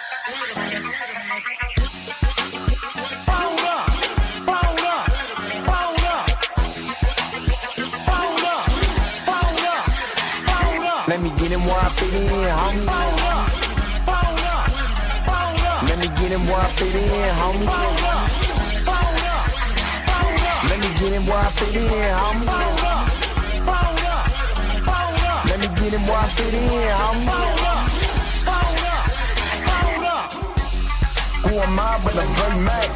Let me get him where I fit in, homie. Let me get him where I fit in, homie. Let me get him where I fit in, homie. Let me get him where I fit in, homie. Who am I but a Dre Mac?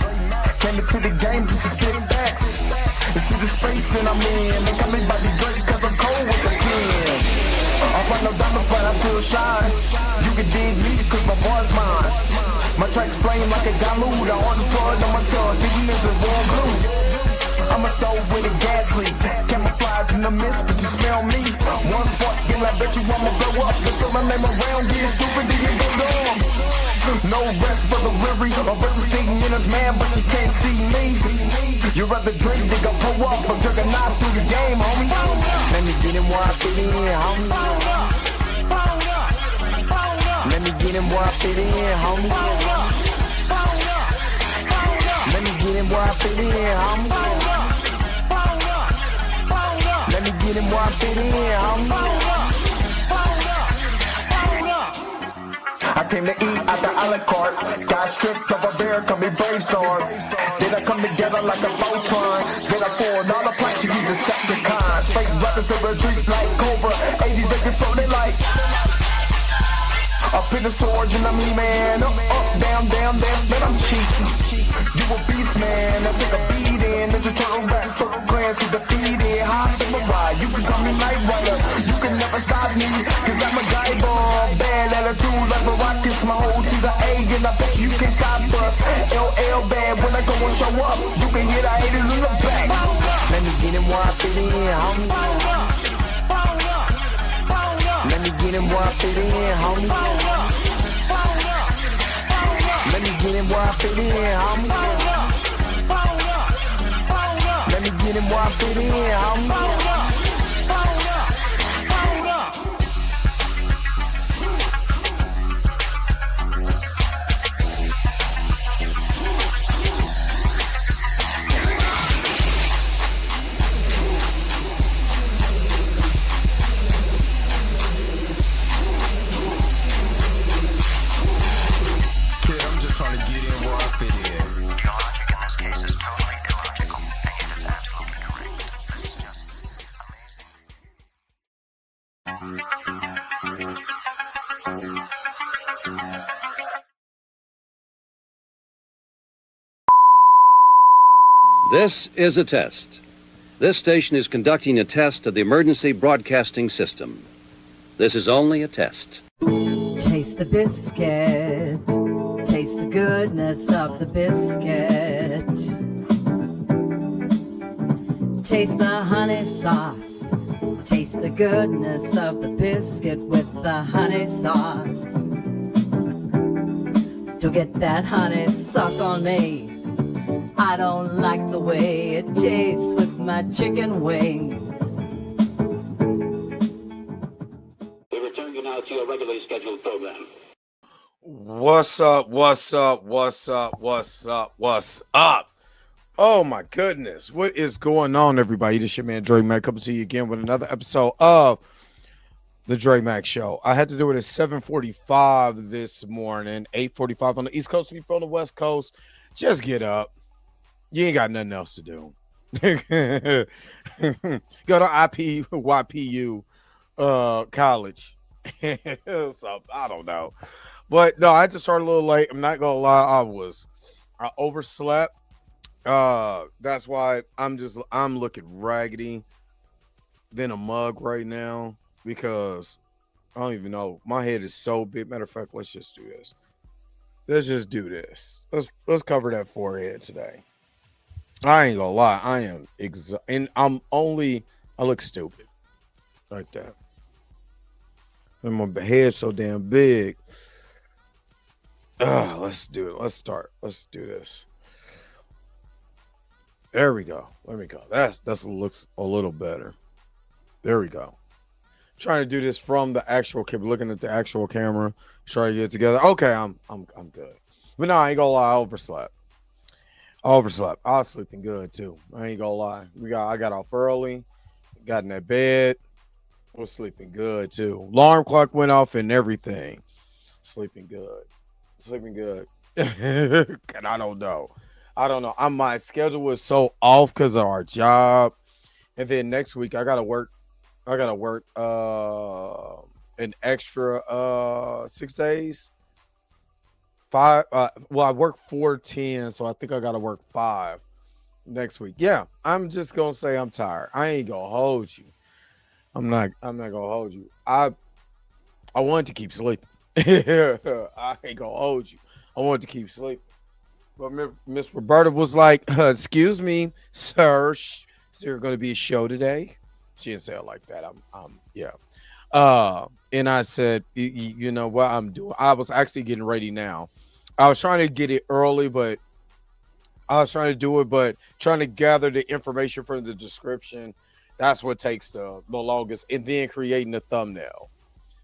Came into the game just to spit facts. Into the space that I'm in. They call me by the Drake cause I'm cold with the pen. I find no diamonds but I still shine. You can dig me cause my boy's mine. My tracks flame like a Dalude. I on the floor on my tongue, thinking this is warm blue. I'ma throw with a gas leak. Camouflage in the mist, but you smell me. One spark, then I bet you I'ma blow up. But throw my name around, get stupid, then you go dumb. No rest for the weary. A versus thinking in his man, but you can't see me. You rather drink than go pull up. I'm jerking knife through the game, homie. Let me get him where I fit in, homie. Let me get him where I fit in, homie. Let me get him where I fit in, homie. Let me get him where I fit in, homie. I came to eat at the a la carte. Got stripped of a bear, call me brainstorm. Then I come together like a Voltron. Then I pour all the planks, you use Decepticons. Straight rappers to retreats like Cobra. 80s they can float it like up in the storage and I'm E-man. Up, down, down, then I'm cheap. You a beast, man. I take a beating. Ninja Turtle rap, Turtle Clans get defeated. Hot in my ride, you can call me Night Rider. You can never stop me, cause I'm a guy bomb. Bad attitude like a rocket, my whole to the A, and I bet you can't stop us. LL bad, when I go and show up, you can hear the haters in the back. Let me get him where I fit in, homie. Let me get him where I fit in, homie. Let me get him where I fit in, homie. Let me get him where I fit in, homie. This is a test. This station is conducting a test of the emergency broadcasting system. This is only a test. Taste the biscuit. Taste the goodness of the biscuit. Taste the honey sauce. Taste the goodness of the biscuit with the honey sauce. Don't get that honey sauce on me. I don't like the way it tastes with my chicken wings. We return you now to your regularly scheduled program. What's up? What's up? What's up? What's up? What's up? Oh my goodness. What is going on, everybody? This is your man Dre Mac coming to you again with another episode of the Dre Mac Show. I had to do it at 7:45 this morning, 8:45 on the East Coast. If you're from the West Coast, just get up. You ain't got nothing else to do. Go to YPU college. So I don't know. But no, I had to start a little late. I'm not gonna lie, I overslept. That's why I'm looking raggedy than a mug right now because I don't even know. My head is so big. Matter of fact, let's just do this. Let's just do this. Let's cover that forehead today. I ain't gonna lie, I am and I look stupid like that. And my head's so damn big. Let's do it. Let's start. Let's do this. There we go. Let me go. That looks a little better. There we go. trying to do this from the actual camera, looking at the actual camera, trying to get it together. Okay, I'm good. But no, I ain't gonna lie, I overslept. I was sleeping good too. I ain't gonna lie. I got off early, got in that bed, was sleeping good too. Alarm clock went off and everything. Sleeping good. And I don't know. My schedule was so off because of our job. And then next week I gotta work an extra 6 days. Five I work 4 10, so I think I gotta work 5 next week. Yeah, I'm just gonna say I'm tired. I ain't gonna hold you. I'm not gonna hold you. I wanted to keep sleeping. I ain't gonna hold you. I wanted to keep sleeping. But Miss Roberta was like, excuse me, sir, is there gonna be a show today? She didn't say it like that. Yeah. And I said, you know what I'm doing? I was actually getting ready now. I was trying to get it early, but trying to gather the information from the description. That's what takes the longest, and then creating the thumbnail.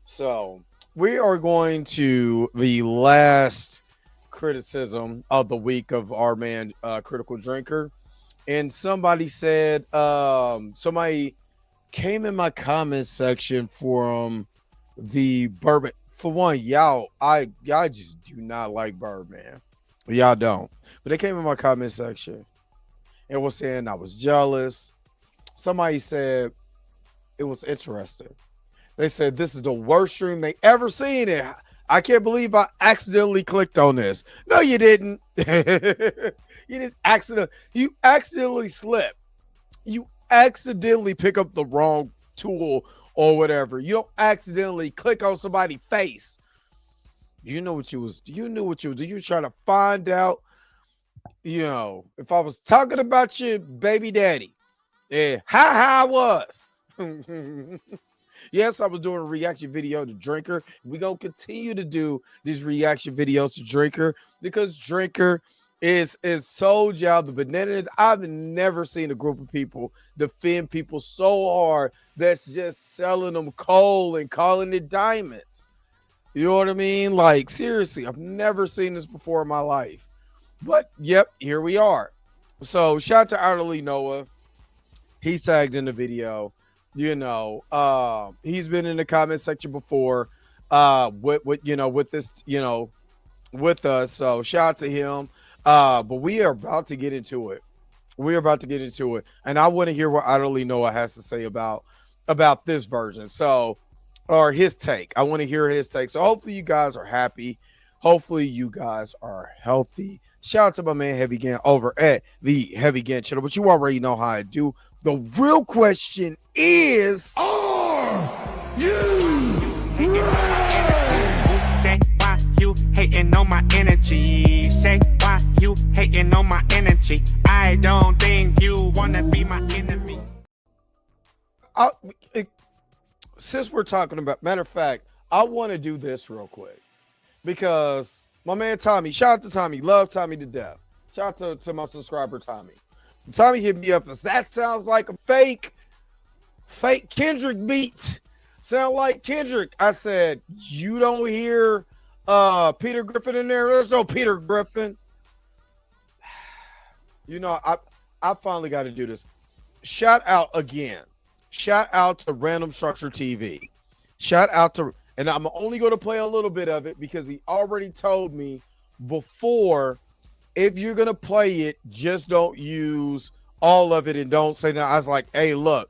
So we are going to the last criticism of the week of our man, Critical Drinker. And somebody said, somebody came in my comment section from the bourbon. For one, y'all just do not like bourbon. Y'all don't. But they came in my comment section and was saying I was jealous. Somebody said it was interesting. They said this is the worst stream they ever seen it. I can't believe I accidentally clicked on this. No, you didn't. You accidentally slip. You accidentally pick up the wrong tool or whatever. You don't accidentally click on somebody's face. You knew what you was doing. You were trying to find out, if I was talking about your baby daddy. Yeah, how I was. Yes, I was doing a reaction video to Drinker. We're going to continue to do these reaction videos to Drinker because Drinker is sold y'all the bananas. I've never seen a group of people defend people so hard that's just selling them coal and calling it diamonds. You know what I mean? Like, seriously, I've never seen this before in my life. But, yep, here we are. So, shout out to Otterly Noah. He's tagged in the video. He's been in the comment section before with this, with us. So shout out to him. But we are about to get into it. And I want to hear what Otterly Noah has to say about this version. So, or his take. I want to hear his take. So hopefully you guys are happy. Hopefully you guys are healthy. Shout out to my man Heavy Gan over at the Heavy Gan channel. But you already know how I do. The real question is, are you say why you hating on my energy? Say why you hating on my energy? I don't think you wanna be my enemy. Since we're talking about, matter of fact, I want to do this real quick because my man Tommy, shout out to Tommy, love Tommy to death. Shout out to my subscriber Tommy. Tommy hit me up and that sounds like a fake Kendrick beat. Sound like Kendrick. I said, you don't hear Peter Griffin in there? There's no Peter Griffin. I finally got to do this. Shout out again. Shout out to Random Structure TV. And I'm only going to play a little bit of it because he already told me before, if you're going to play it, just don't use all of it and don't say that. I was like, hey, look,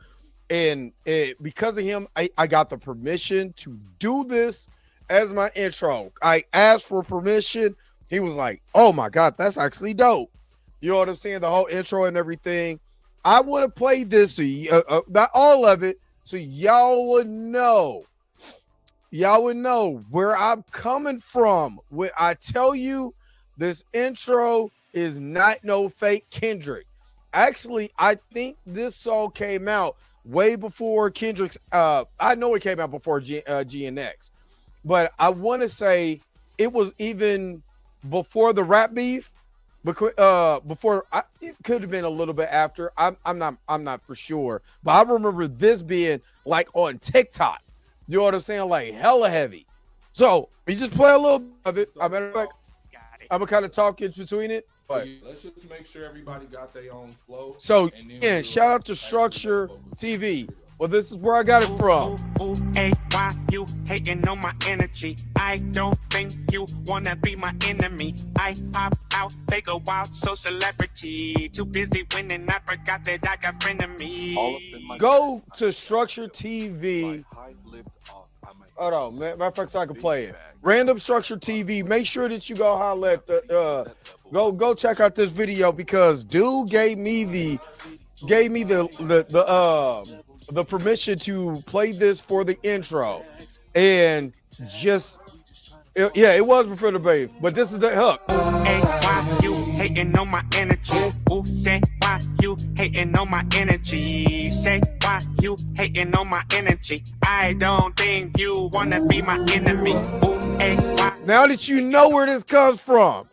and because of him, I got the permission to do this as my intro. I asked for permission. He was like, oh my God, that's actually dope. You know what I'm saying? The whole intro and everything. I want to play this, so not all of it, so y'all would know. Y'all would know where I'm coming from when I tell you this intro is not no fake Kendrick. Actually, I think this song came out way before Kendrick's. I know it came out before GNX, but I want to say it was even before the rap beef. Before it could have been a little bit after. I'm not for sure, but I remember this being like on TikTok. You know what I'm saying? Like hella heavy. So you just play a little bit of it. I matter of fact, I'm gonna kind of talk in between it. But let's just make sure everybody got their own flow. so again, shout out to Structure TV. Well, this is where I got it from. Ooh, hey, why you hating on my energy? I don't think you wanna be my enemy. I pop out, they go wild, so celebrity. Too busy winning, I forgot that I got frenemies. Go to Structure TV. Hold on, matter of fact, so I can play it. Random Structure TV. Make sure that you go holler at the go check out this video because dude gave me the permission to play this for the intro, and just it was before the bass, but this is the hook. Hey, why you hating on my energy? Ooh, say why you hating on my energy? Say why you hating on my energy? I don't think you wanna be my enemy. Ooh, hey, why? Now that you know where this comes from,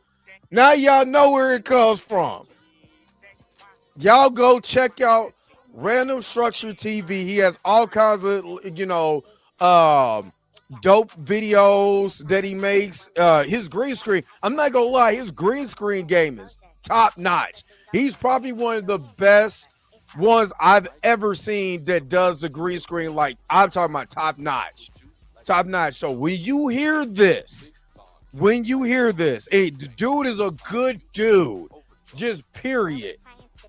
now y'all know where it comes from. Y'all go check out Random Structure TV. He has all kinds of, dope videos that he makes. His green screen, I'm not gonna lie, his green screen game is top notch. He's probably one of the best ones I've ever seen that does the green screen. Like, I'm talking about top notch. So when you hear this, hey, the dude is a good dude, just period.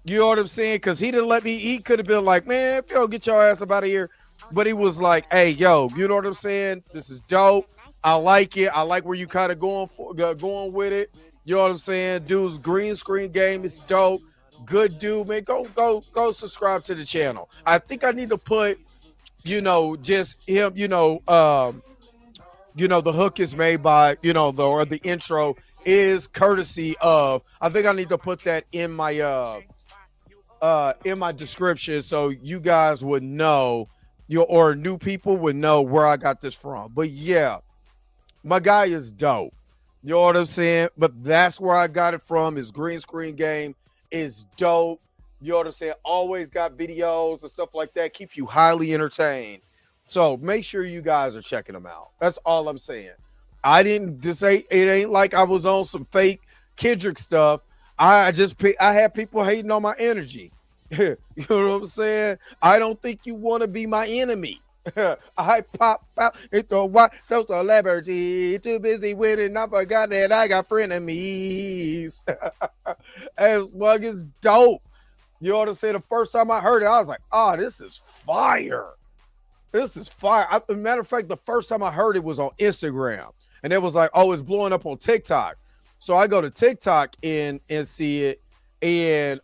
You know what I'm saying? Because he didn't let me. He could have been like, man, Phil, get your ass up out of here. But he was like, hey, yo, you know what I'm saying? This is dope. I like it. I like where you kind of going with it. You know what I'm saying? Dude's green screen game is dope. Good dude, man. Go subscribe to the channel. I think I need to put, just him, the hook is made by, the intro is courtesy of, I think I need to put that in my description so you guys would know, or new people would know where I got this from. But yeah, my guy is dope. You know what I'm saying? But that's where I got it from. His green screen game is dope. You know what I'm saying? Always got videos and stuff like that. Keep you highly entertained. So make sure you guys are checking them out. That's all I'm saying. I didn't just say it ain't like I was on some fake Kendrick stuff. I had people hating on my energy. You know what I'm saying? I don't think you want to be my enemy. I pop out into what so celebrity, too busy winning, I forgot that I got frenemies. As well as dope. You know what I'm saying? The first time I heard it, I was like, oh, this is fire. This is fire. Matter of fact, the first time I heard it was on Instagram. And it was like, oh, it's blowing up on TikTok. So I go to TikTok and see it. And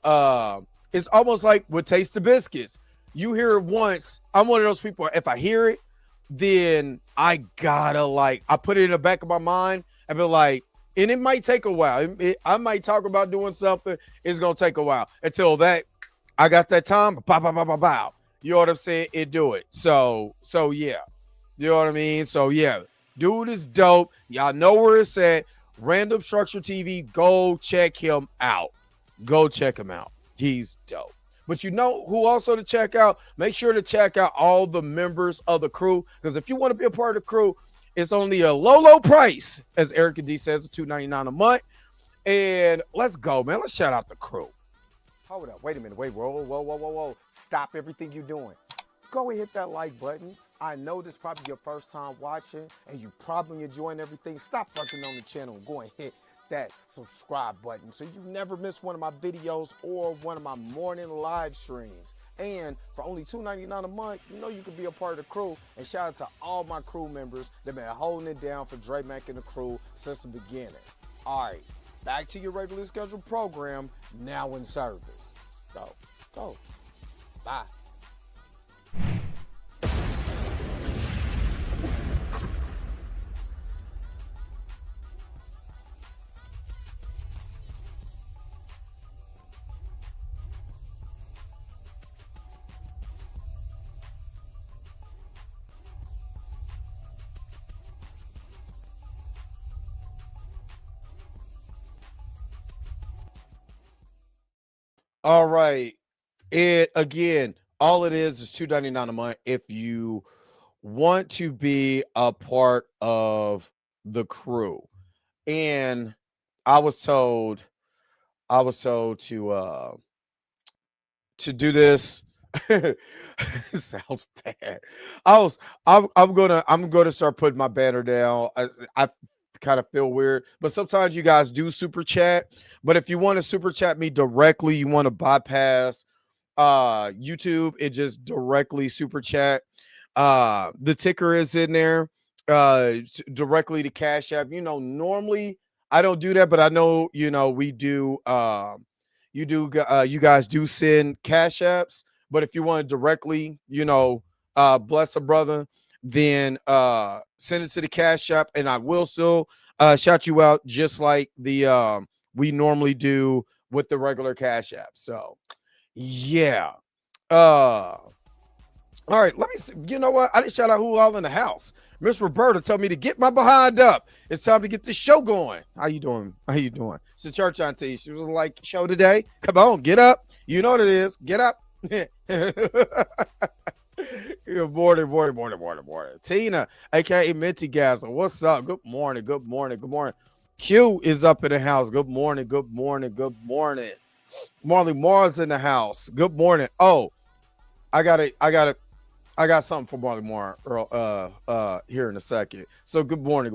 it's almost like with Taste the Biscuits. You hear it once. I'm one of those people, if I hear it, then I gotta I put it in the back of my mind and be like, and it might take a while. I might talk about doing something. It's gonna take a while until that I got that time. Pow. You know what I'm saying? It do it. So yeah. You know what I mean? So yeah, dude is dope. Y'all know where it's at. Random Structure TV. Go check him out. Go check him out. He's dope. But you know who also to check out? Make sure to check out all the members of the crew. Because if you want to be a part of the crew, it's only a low price, as Erica D says, $2.99 a month. And let's go, man. Let's shout out the crew. Hold up. Wait a minute. Wait. Whoa. Stop everything you're doing. Go and hit that like button. I know this is probably your first time watching, and you probably enjoying everything. Stop fucking on the channel and go and hit that subscribe button so you never miss one of my videos or one of my morning live streams. And for only $2.99 a month, you know you can be a part of the crew. And shout out to all my crew members that been holding it down for Dre Mack and the crew since the beginning. All right, back to your regularly scheduled program, now in service. Go. Bye. All right. All it is $2.99 a month if you want to be a part of the crew. And I was told to do this. It sounds bad. I'm gonna start putting my banner down. I kind of feel weird, but sometimes you guys do super chat. But if you want to super chat me directly, you want to bypass YouTube and just directly super chat. The ticker is in there. Directly to Cash App. Normally I don't do that, but I know we do. You guys do send Cash Apps, but if you want to directly, bless a brother, then send it to the Cash App, and I will still shout you out just like the we normally do with the regular Cash App. So yeah. All right, let me see. You know what? I didn't shout out who all in the house. Miss Roberta told me to get my behind up. It's time to get the show going. How you doing? It's the church auntie. She was like, show today. Come on, get up. You know what it is. Get up. Good morning. Tina, aka Minty Gazzle. What's up? Good morning. Q is up in the house. Good morning. Marley Mars in the house. Good morning. Oh, I got something for Marley Moore here in a second. So good morning.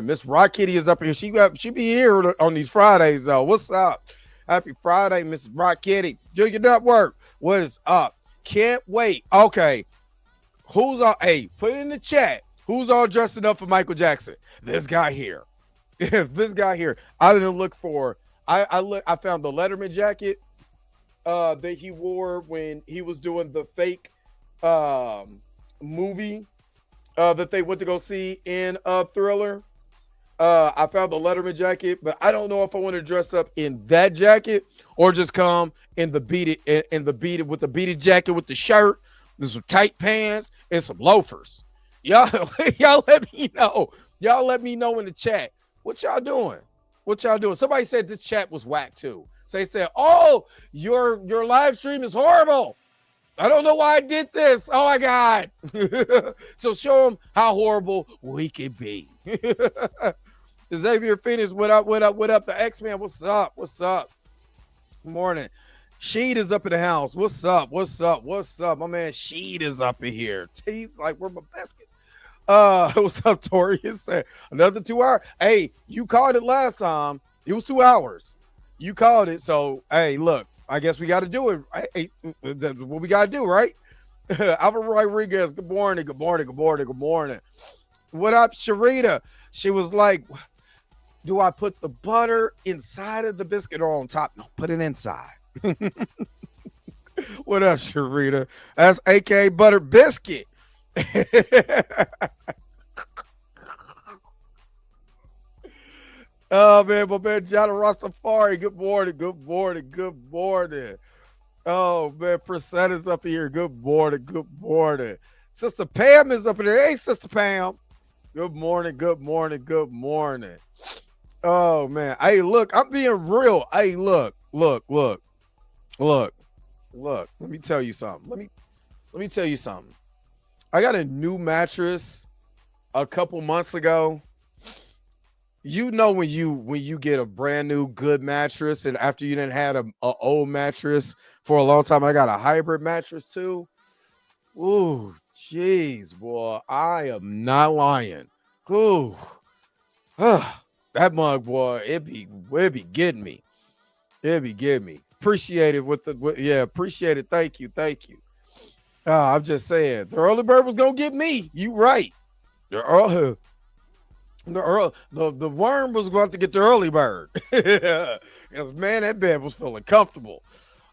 Miss Rock Kitty is up here. She be here on these Fridays though. What's up? Happy Friday, Miss Rock Kitty. Junior Network. What is up? Can't wait. Okay. Who's all? Hey, put it in the chat. Who's all dressing up for Michael Jackson? This guy here. This guy here. I didn't look for. I found the Letterman jacket that he wore when he was doing the fake movie that they went to go see in Thriller. I found the Letterman jacket, but I don't know if I want to dress up in that jacket or just come in the beaded with the beaded jacket with the shirt, there's some tight pants and some loafers. Y'all let me know. Y'all let me know in the chat. What y'all doing? Somebody said this chat was whack too. So they said, "Oh, your live stream is horrible. I don't know why I did this. Oh my God." So show them how horrible we can be. Xavier Phoenix, what up? The X-Man, what's up? Good morning. Sheed is up in the house. What's up? My man Sheed is up in here. He's like, where my biscuits? What's up, Tori? He said another 2 hours. Hey, you called it last time. It was 2 hours. You called it. So, hey, look, I guess we got to do it. Hey, that's what we got to do, right? Alvaro Rodriguez, good morning. What up, Sharita? She was like, do I put the butter inside of the biscuit or on top? No, put it inside. What up, Sharita? That's AKA Butter Biscuit. Oh man, my man John Rastafari. Good morning. Oh man, Priscilla is up here. Good morning. Sister Pam is up in there. Hey, Sister Pam. Good morning. Oh man. Hey, look, I'm being real. Hey, look. Let me tell you something. I got a new mattress a couple months ago. You know when you get a brand new good mattress, and after you didn't had a old mattress for a long time, I got a hybrid mattress too. Ooh, jeez, boy, I am not lying. Ooh, that mug, boy, it be getting me. Appreciate it appreciate it. Thank you. I'm just saying, the early bird was gonna get me. You right. The worm was going to get the early bird. Because man, that bed was feeling comfortable.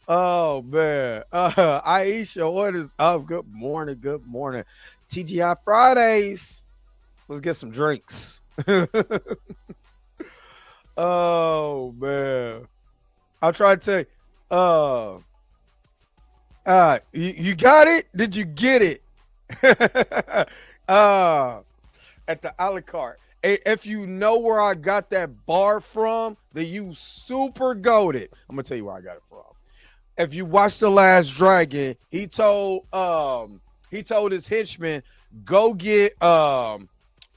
Oh man. Aisha, what is up? Good morning. TGI Fridays. Let's get some drinks. Oh man. I'll try to tell you. You got it? Did you get it? At the a la carte. If you know where I got that bar from, then you super goated. I'm gonna tell you where I got it from. If you watch The Last Dragon, he told he told his henchman, go get what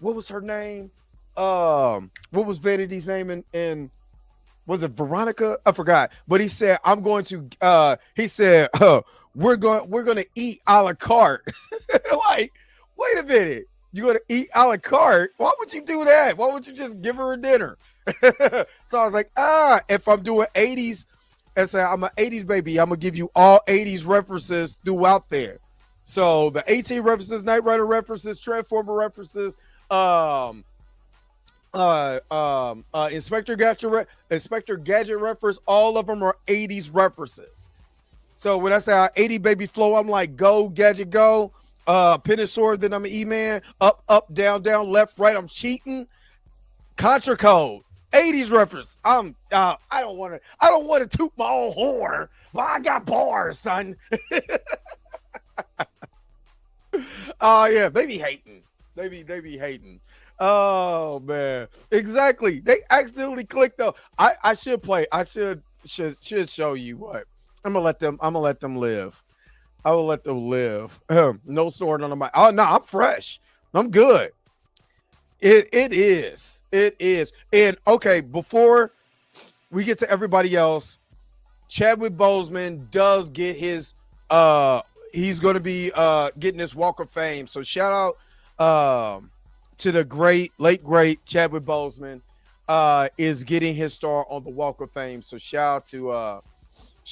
was her name? What was Vanity's name in was it Veronica? I forgot. But he said, I'm going to he said, we're going to eat a la carte. Like, wait a minute. You're going to eat a la carte? Why would you do that? Why would you just give her a dinner? So I was like, if I'm doing 80s, and say I'm an 80s baby, I'm going to give you all 80s references throughout there. So the 18 references, Knight Rider references, Transformer references, Inspector Gadget reference, all of them are 80s references. So when I say 80 baby flow, I'm like, go Gadget go, pin and sword, then I'm an E-man, up, down, left, right, I'm cheating. Contra code, 80s reference. I don't want to toot my own horn, but I got bars, son. Oh yeah, they be hating. They be hating. Oh man, exactly. They accidentally clicked though. I should play. I should show you what. I'm gonna let them live. I will let them live. No snoring on my. Oh no, I'm fresh. I'm good. It is. And okay, before we get to everybody else, Chadwick Boseman does get his he's going to be getting his Walk of Fame. So shout out to the late great Chadwick Boseman is getting his star on the Walk of Fame. So shout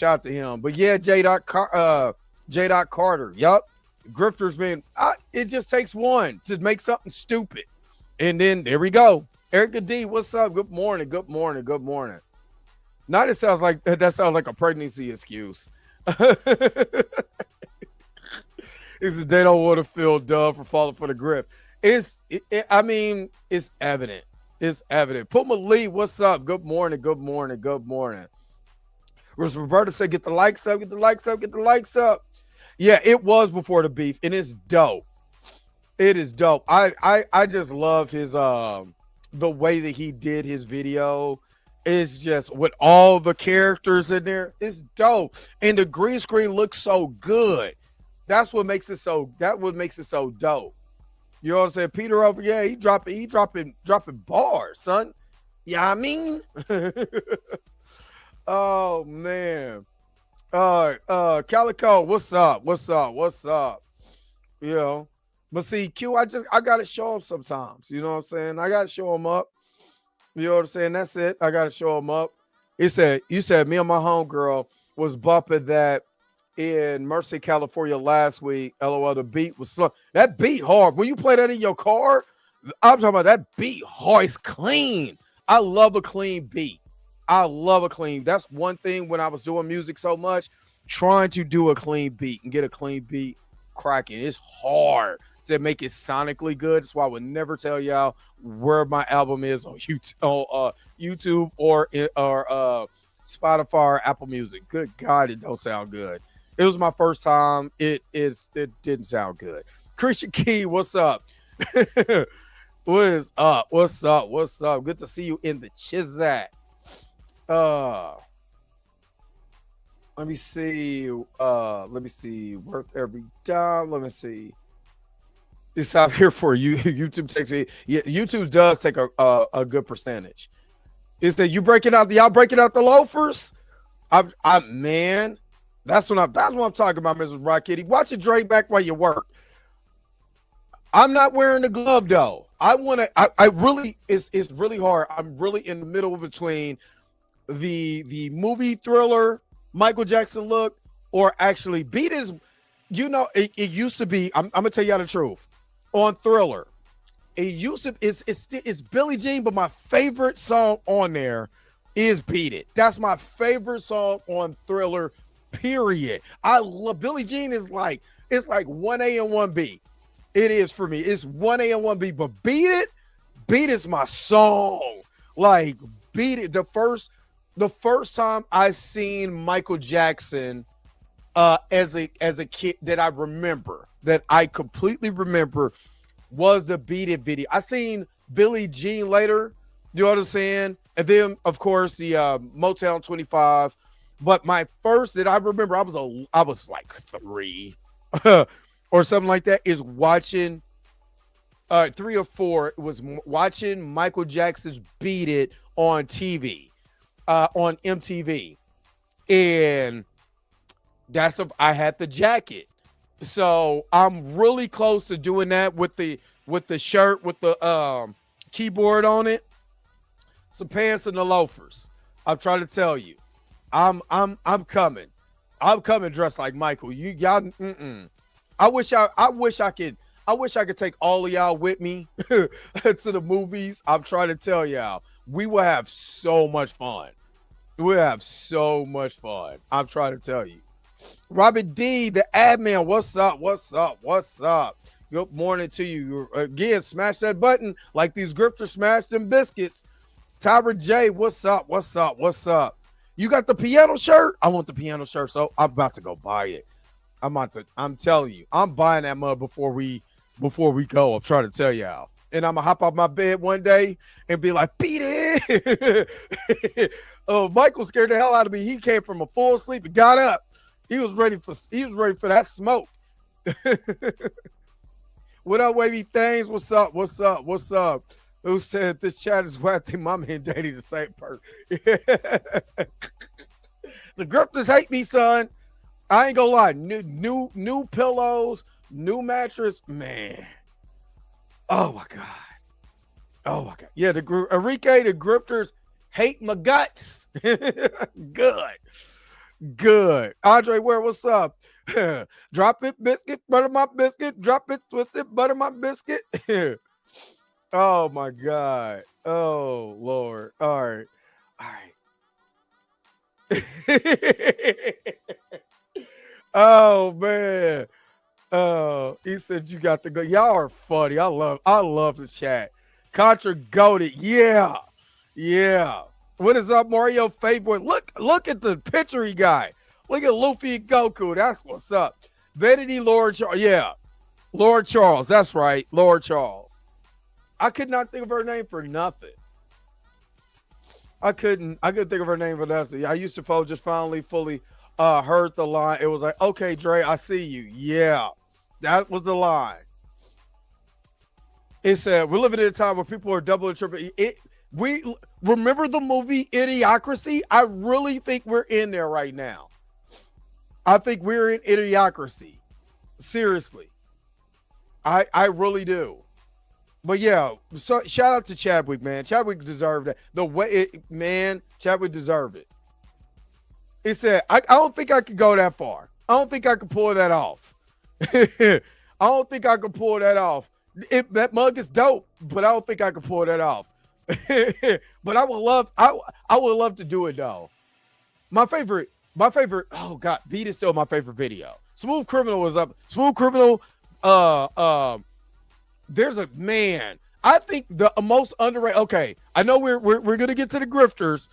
out to him. But yeah, J. Carter. Yup. Grifters, man. It just takes one to make something stupid. And then there we go. Erica D, what's up? Good morning. Now that sounds like a pregnancy excuse. It's they don't want to feel dumb for falling for the grip. It's evident. It's evident. Puma Lee, what's up? Good morning. Roberta said, get the likes up. Yeah, it was before the beef, and it's dope. It is dope. I just love his the way that he did his video. It's just with all the characters in there. It's dope. And the green screen looks so good. That's what makes it so dope. You know what I'm saying? Peter over, yeah, he dropping bars, son. Yeah, I mean. Oh man. Calico, what's up? You know. But see, Q, I gotta show him sometimes. You know what I'm saying? I gotta show him up. You know what I'm saying? That's it. I gotta show him up. You said me and my homegirl was bumping that in Merced, California last week. LOL, the beat was slow. That beat hard. When you play that in your car, I'm talking about that beat hard. It's clean. I love a clean beat. That's one thing when I was doing music so much, trying to do a clean beat and get a clean beat cracking. It's hard to make it sonically good. That's why I would never tell y'all where my album is on YouTube or Spotify or Apple Music. Good God, it don't sound good. It was my first time. It didn't sound good. Christian Key, what's up? What is up? What's up? Good to see you in the Chizak. Let me see. Worth every dime. Let me see. It's out here for you. YouTube takes me. Yeah, YouTube does take a good percentage. Is that y'all breaking out the loafers? Man, that's what I'm talking about, Mrs. Rocketty. Watch it drain back while you work. I'm not wearing the glove though. It's really hard. I'm really in the middle between the movie Thriller Michael Jackson look or actually beat his, it used to be, I'm gonna tell y'all the truth. On Thriller, it used to it's Billie Jean, but my favorite song on there is Beat It. That's my favorite song on Thriller, period. I love Billie Jean. It's like 1A and 1B. It is for me. It's 1A and 1B, but Beat It is my song. Like Beat It. The first time I seen Michael Jackson as a kid that I completely remember was the Beat It video. I seen Billie Jean later, you know what I'm saying? And then of course the Motown 25. But my first that I remember, I was like 3. or something like that is watching 3 or 4 was watching Michael Jackson's Beat It on TV, on MTV. And that's if I had the jacket. So I'm really close to doing that with the shirt with the keyboard on it, some pants and the loafers. I'm trying to tell you. I'm coming. I'm coming dressed like Michael. Y'all I wish I could take all of y'all with me to the movies. I'm trying to tell y'all. We will have so much fun. We'll have so much fun. I'm trying to tell you. Robert D, the admin, what's up? What's up? What's up? Good morning to you. Again, smash that button like these grifters smashed them biscuits. Tyra J, what's up? What's up? What's up? You got the piano shirt? I want the piano shirt, so I'm about to go buy it. I'm telling you, I'm buying that mug before we go. I'm trying to tell y'all. And I'm gonna hop off my bed one day and be like, beat it. Oh, Michael scared the hell out of me. He came from a full sleep and got up. He was ready for that smoke. What up, wavy things? What's up? What's up? What's up? Who said this chat is where I think mama and daddy the same person? The grifters hate me, son. I ain't gonna lie. New pillows, new mattress, man. Oh my god. Oh my god. Yeah, Enrique, the grifters hate my guts. Good. Andre, what's up? Drop it, biscuit, butter my biscuit. Drop it, twist it, butter my biscuit. Oh my god. Oh Lord. All right. Oh man. He said you got to go. Y'all are funny. I love the chat. Contra goated. Yeah. What is up, Mario favorite? Look at the picture he got. Look at Luffy and Goku. That's what's up. Vanity Lord Charles. Yeah. Lord Charles. That's right. Lord Charles. I could not think of her name for nothing. I couldn't think of her name for nothing. I used to just finally fully heard the line. It was like, okay, Dre, I see you. Yeah. That was the line. It said, we're living in a time where people are double and triple. We remember the movie Idiocracy? I really think we're in there right now. I think we're in Idiocracy. Seriously. I really do. But yeah, so shout out to Chadwick, man. Chadwick deserved that. Chadwick deserved it. It said, I don't think I could go that far. I don't think I could pull that off. I don't think I could pull that off. That mug is dope, but I don't think I could pull that off. But I would love to do it though. My favorite, oh God, Beat is still my favorite video. Smooth Criminal was up. Smooth Criminal, there's a man. I think the most underrated. Okay, I know we're gonna get to the grifters,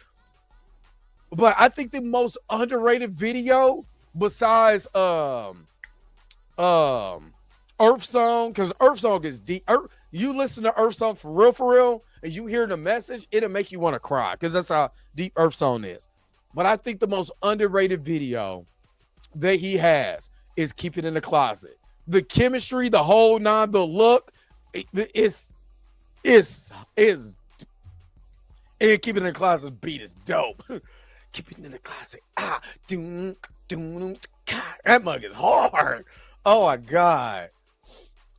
but I think the most underrated video besides Earth Song, because Earth Song is deep. You listen to Earth Song for real, and you hear the message, it'll make you want to cry because that's how deep Earth Song is. But I think the most underrated video that he has is Keep It in the Closet. The chemistry, the whole nine, the look, is and Keep It in the Closet beat is dope. Keep It in the Closet. That mug is hard. Oh my God.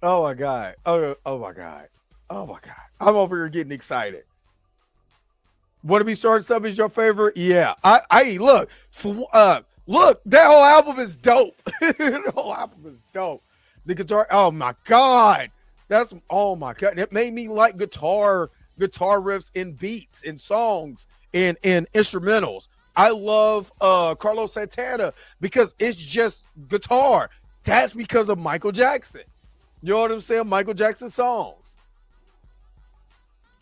Oh my God. Oh my God. Oh my God. I'm over here getting excited. Want to be starting something is your favorite? Yeah. I look, look, that whole album is dope. The whole album is dope. The guitar, oh my God. Oh my God. It made me like guitar riffs and beats and songs and instrumentals. I love Carlos Santana because it's just guitar. That's because of Michael Jackson. You know what I'm saying? Michael Jackson songs.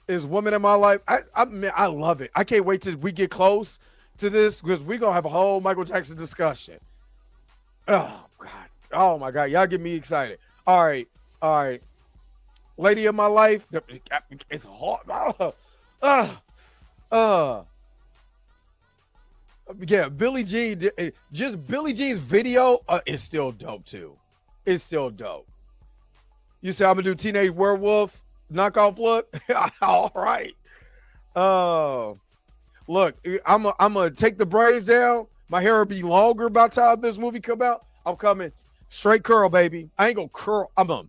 Is Woman in My Life. I love it. I can't wait till we get close to this because we're going to have a whole Michael Jackson discussion. Oh, God. Oh, my God. Y'all get me excited. All right. Lady of My Life. It's hard. Yeah, Billie Jean. Just Billie Jean's video is still dope, too. it's still dope. You say I'm gonna do Teenage Werewolf knockoff look? All right. Look, I'm gonna take the braids down. My hair will be longer by the time this movie come out. I'm coming straight curl, baby. I ain't gonna curl. I ain't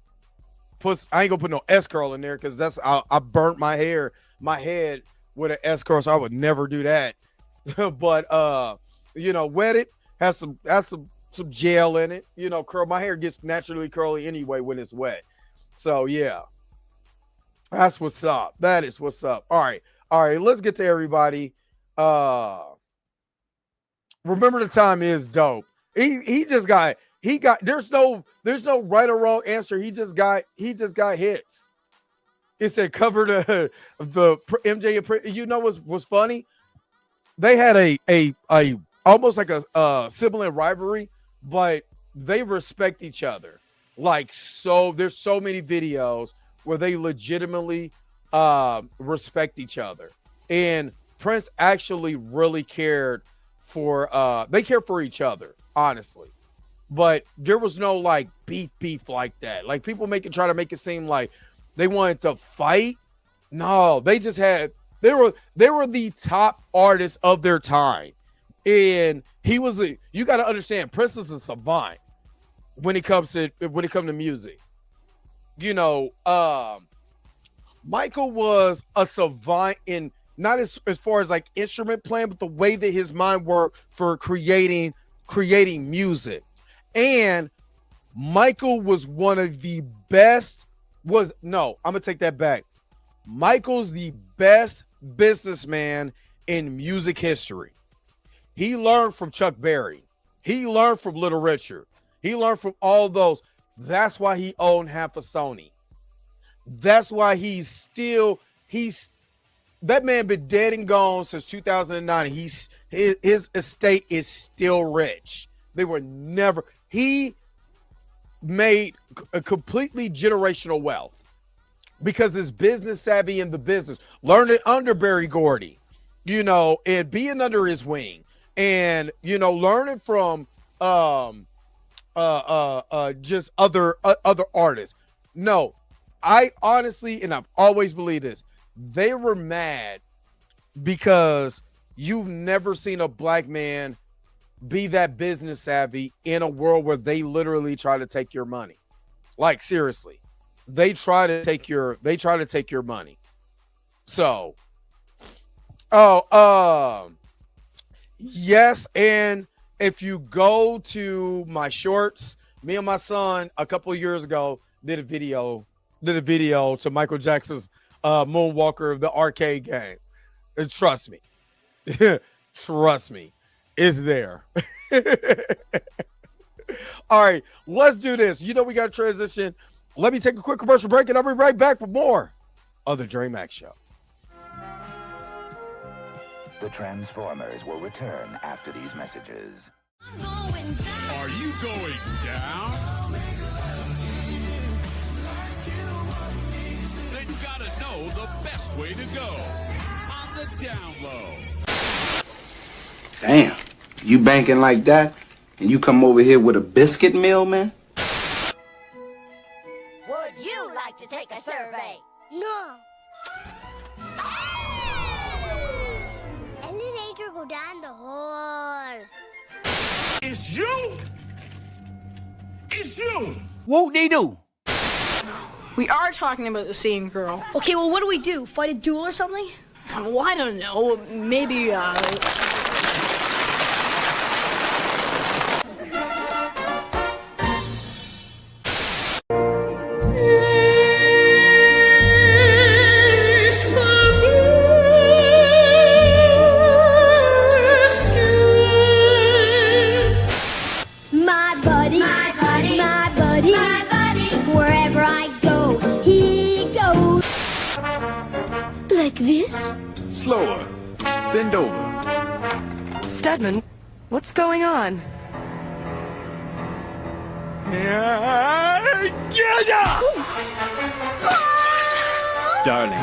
gonna put no S curl in there because I burnt my head with an S curl, so I would never do that. But wet it, has some gel in it. Curl. My hair gets naturally curly anyway when it's wet. So yeah, that's what's up. That is what's up. All right. Let's get to everybody. Remember the time is dope. He got there's no right or wrong answer. He just got hits. It said cover the MJ and you know what's funny? They had a almost like a sibling rivalry, but they respect each other. Like, so there's so many videos where they legitimately respect each other. And Prince actually really cared for each other, honestly. But there was no like beef like that. Like people try to make it seem like they wanted to fight. No, they just had they were the top artists of their time. And you got to understand, Prince is a savant when it comes to music. Michael was a savant in not as far as like instrument playing, but the way that his mind worked for creating music. And Michael was one of the best. I'm gonna take that back. Michael's the best businessman in music history. He learned from Chuck Berry. He learned from Little Richard. He learned from all those. That's why he owned half of Sony. That's why that man been dead and gone since 2009. His estate is still rich. He made a completely generational wealth because his business savvy in the business, learning under Berry Gordy, and being under his wing, and learning from just other artists. No, I honestly, and I've always believed this, they were mad because you've never seen a black man be that business savvy in a world where they literally try to take your money. Like seriously, they try to take your money. So, yes, and if you go to my shorts, me and my son a couple of years ago did a video to Michael Jackson's Moonwalker of the arcade game. And trust me, it's there. All right, let's do this. We got to transition. Let me take a quick commercial break, and I'll be right back with more of the Dre Max Show. The Transformers will return after these messages. Are you going down? Then you gotta know the best way to go. On the down low. Damn, you banking like that, and you come over here with a biscuit meal, man? Would you like to take a survey? No. Elevator go down the hall. It's you! It's you! Whoop-de-doo! We are talking about the same girl. Okay, well, what do we do? Fight a duel or something? Well, I don't know. Maybe, Like this? Slower. Bend over. Studman, what's going on? Darling,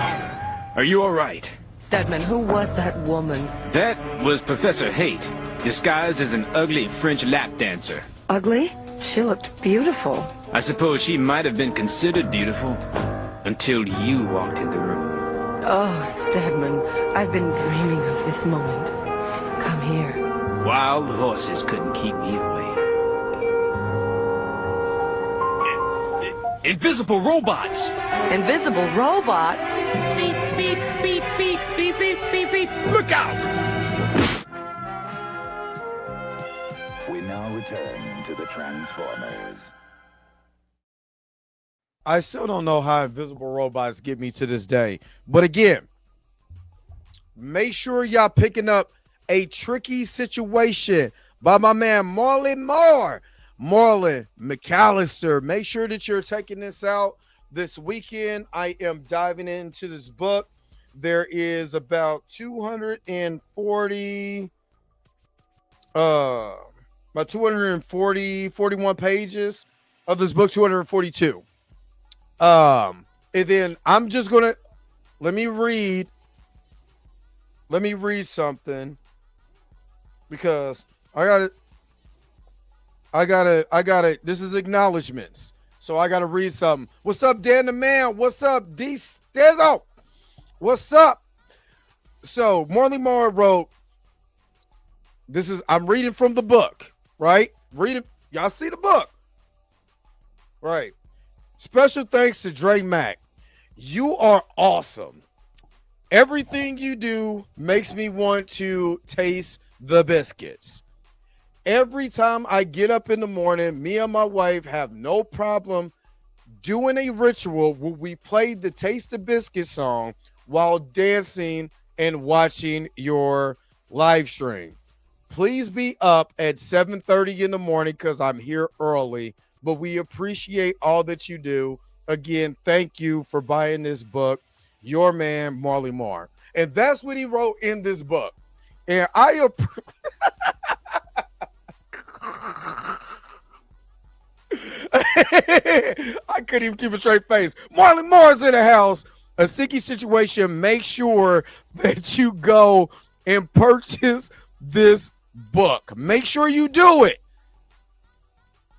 are you all right? Studman, who was that woman? That was Professor Haight, disguised as an ugly French lap dancer. Ugly? She looked beautiful. I suppose she might have been considered beautiful until you walked in the room. Oh, Stedman, I've been dreaming of this moment. Come here. Wild horses couldn't keep me away. Invisible robots! Invisible robots? Beep, beep, beep, beep, beep, beep, beep, beep. Look out! We now return to the Transformers. I still don't know how invisible robots get me to this day. But again, make sure y'all picking up A Tricky Situation by my man Marlon Moore. Marlon McAllister. Make sure that you're taking this out this weekend. I am diving into this book. There is about 240 41 pages of this book, 242. And then I'm just gonna let me read something because I got it. This is acknowledgments. So I got to read something. What's up, Dan the Man? What's up, D Stezzo? What's up? So Marley Moore wrote, I'm reading from the book, right? Reading. Y'all see the book. Right. Special thanks to Dre Mack. You are awesome. Everything you do makes me want to taste the biscuits. Every time I get up in the morning, me and my wife have no problem doing a ritual where we play the Taste the Biscuit song while dancing and watching your live stream. Please be up at 7:30 in the morning because I'm here early, but we appreciate all that you do. Again, thank you for buying this book. Your man, Marley Moore. And that's what he wrote in this book. And I couldn't even keep a straight face. Marley Moore's in the house. A sticky situation. Make sure that you go and purchase this book. Make sure you do it.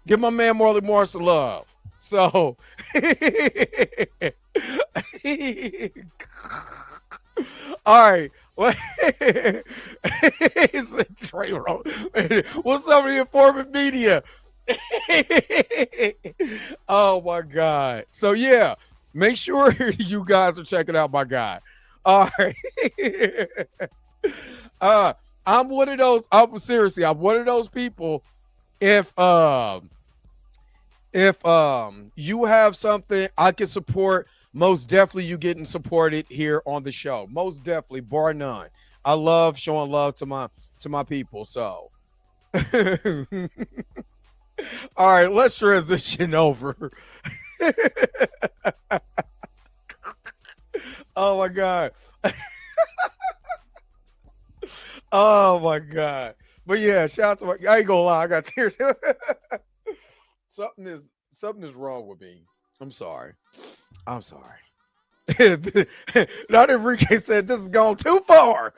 Give my man Marley Moore some love. So all right. What's up with the informant media? Oh my God. So yeah, make sure you guys are checking out my guy. All right. I'm one of those. I'm one of those people. If you have something I can support, most definitely you getting supported here on the show. Most definitely, bar none. I love showing love to my people. So all right, let's transition over. Oh my God. Oh my God. But yeah, shout out to my, I ain't gonna lie, I got tears. Something is wrong with me. I'm sorry. Not Enrique said this has gone too far.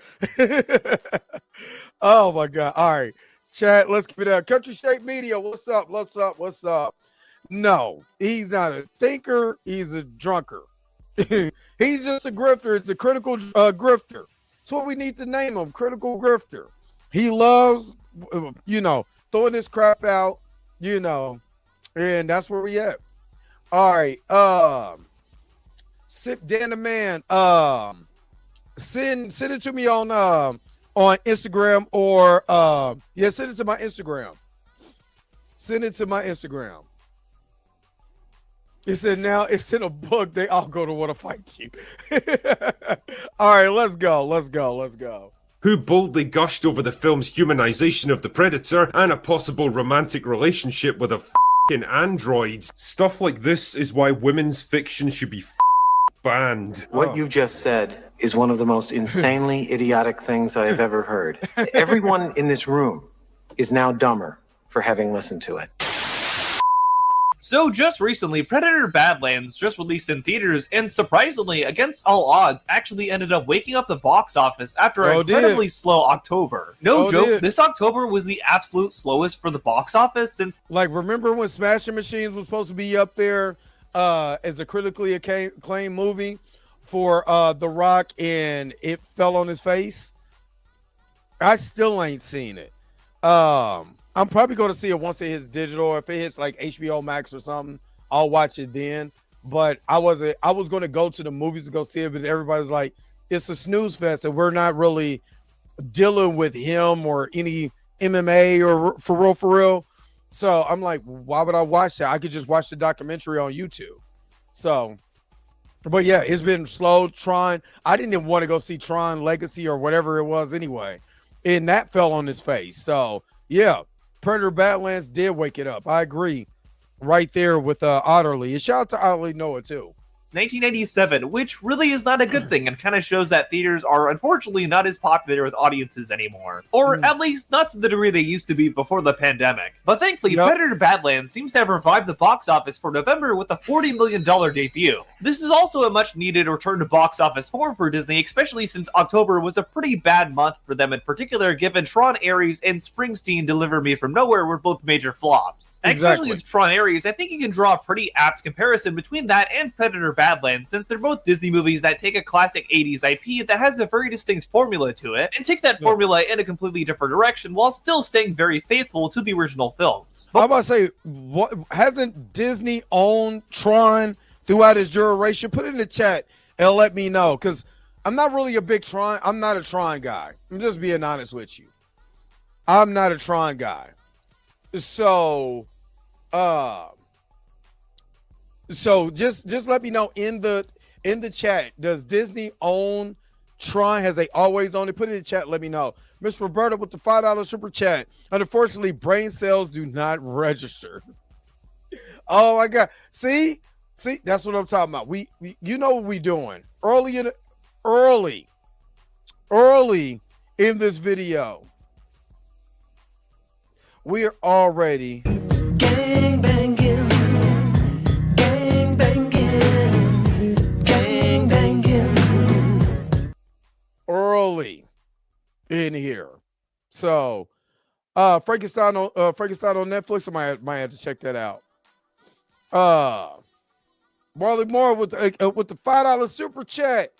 Oh my God. All right. Chat, let's keep it up. Country State Media, what's up? No, he's not a thinker. He's a drunker. He's just a grifter. It's a critical grifter. That's what we need to name him, critical grifter. He loves, throwing this crap out, and that's where we at. All right. Dan the Man, send it to me on Instagram or send it to my Instagram. It said now it's in a book. They all go to want to fight you. All right, let's go. Who boldly gushed over the film's humanization of the Predator and a possible romantic relationship with a f***ing android. Stuff like this is why women's fiction should be banned. What you just said is one of the most insanely idiotic things I have ever heard. Everyone in this room is now dumber for having listened to it. So just recently, Predator Badlands just released in theaters, and surprisingly, against all odds, actually ended up waking up the box office after an incredibly slow October. No joke, this October was the absolute slowest for the box office since... Like, remember when Smashing Machines was supposed to be up there as a critically acclaimed movie for The Rock, and it fell on his face? I still ain't seen it. I'm probably going to see it once it hits digital. If it hits like HBO Max or something, I'll watch it then. But I was going to go to the movies to go see it, but everybody's like, it's a snooze fest, and we're not really dealing with him or any MMA or for real. So I'm like, why would I watch that? I could just watch the documentary on YouTube. So, but yeah, it's been slow. Tron, I didn't even want to go see Tron Legacy or whatever it was anyway, and that fell on his face. So yeah, Predator Badlands did wake it up. I agree right there with Otterly. And shout out to Otterly Noah too. 1987, which really is not a good thing and kind of shows that theaters are unfortunately not as popular with audiences anymore. Or at least not to the degree they used to be before the pandemic. But thankfully, Predator Badlands seems to have revived the box office for November with a $40 million debut. This is also a much needed return to box office form for Disney, especially since October was a pretty bad month for them in particular, given Tron Ares and Springsteen Deliver Me From Nowhere were both major flops. Especially with Tron Ares, I think you can draw a pretty apt comparison between that and Predator Badlands, since they're both Disney movies that take a classic 80s IP that has a very distinct formula to it, and take that formula in a completely different direction while still staying very faithful to the original films. I'm about to say, what hasn't Disney owned Tron throughout its duration? Put it in the chat and let me know, because I'm not really a big Tron. I'm not a Tron guy. I'm just being honest with you. I'm not a Tron guy. So just let me know in the chat. Does Disney own Tron? Has they always owned it? Put it in the chat. Let me know. Miss Roberta with the $5 super chat. Unfortunately, brain cells do not register. Oh my God! See, that's what I'm talking about. We you know what we doing early in this video. We are already gang banging. Early in here. So Frankenstein on Netflix. I might have to check that out. Marley Moore with the $5 super chat.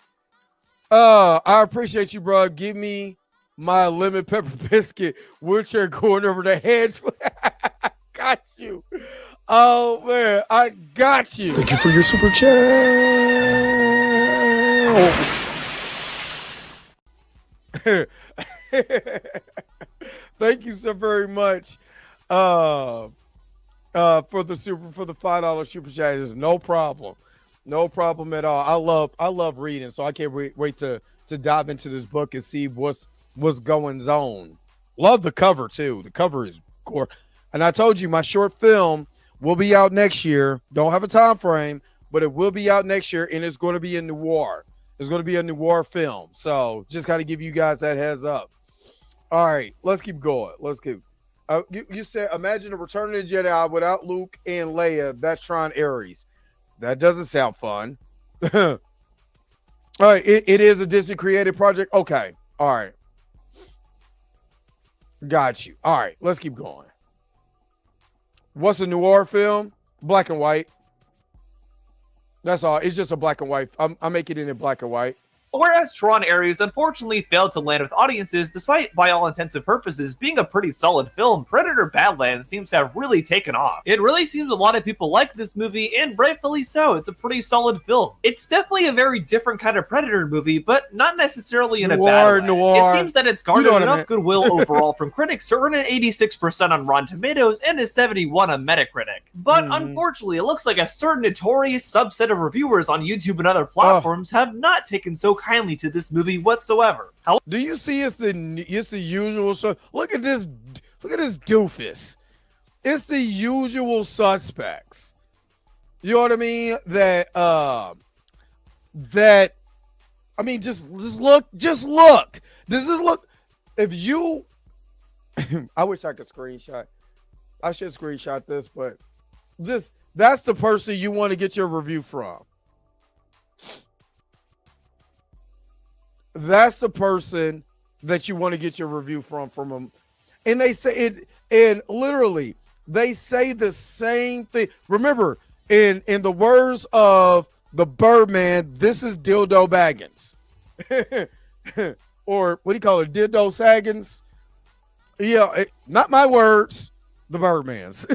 I appreciate you, bro. Give me my lemon pepper biscuit. Wheelchair going over the hedge. Got you. Oh man, I got you. Thank you for your super chat. Thank you so very much for the $5 super chat. It's no problem at all. I love reading, so I can't wait to dive into this book and see what's going on. Love the cover too. The cover is core. And I told you my short film will be out next year. Don't have a time frame, but it will be out next year, and it's going to be a noir. It's going to be a noir film. So just got to give you guys that heads up. All right, let's keep going. Let's keep. You said, imagine a Return of the Jedi without Luke and Leia. That's Tron Ares. That doesn't sound fun. All right, it is a Disney created project. Okay, all right. Got you. All right, let's keep going. What's a noir film? Black and white. That's all. It's just a black and white. I'm making it in black and white. Whereas Tron Ares unfortunately failed to land with audiences, despite, by all intents and purposes, being a pretty solid film, Predator Badlands seems to have really taken off. It really seems a lot of people like this movie, and rightfully so. It's a pretty solid film. It's definitely a very different kind of Predator movie, but not necessarily in a bad way. Noir. It seems that it's garnered enough goodwill overall from critics to earn an 86% on Rotten Tomatoes and a 71 on Metacritic. But unfortunately, it looks like a certain notorious subset of reviewers on YouTube and other platforms have not taken so kindly to this movie whatsoever. Do you see it's the usual? So look at this doofus. It's the usual suspects. You know what I mean? That I mean, just look. Does this look? If you, I wish I could screenshot. I should screenshot this, but just That's the person you want to get your review from. That's the person that you want to get your review from them. And they say it, and literally they say the same thing. Remember, in the words of the Birdman, this is Dildo Baggins. Or what do you call it? Dildo Saggins? Yeah, not my words, the Birdman's.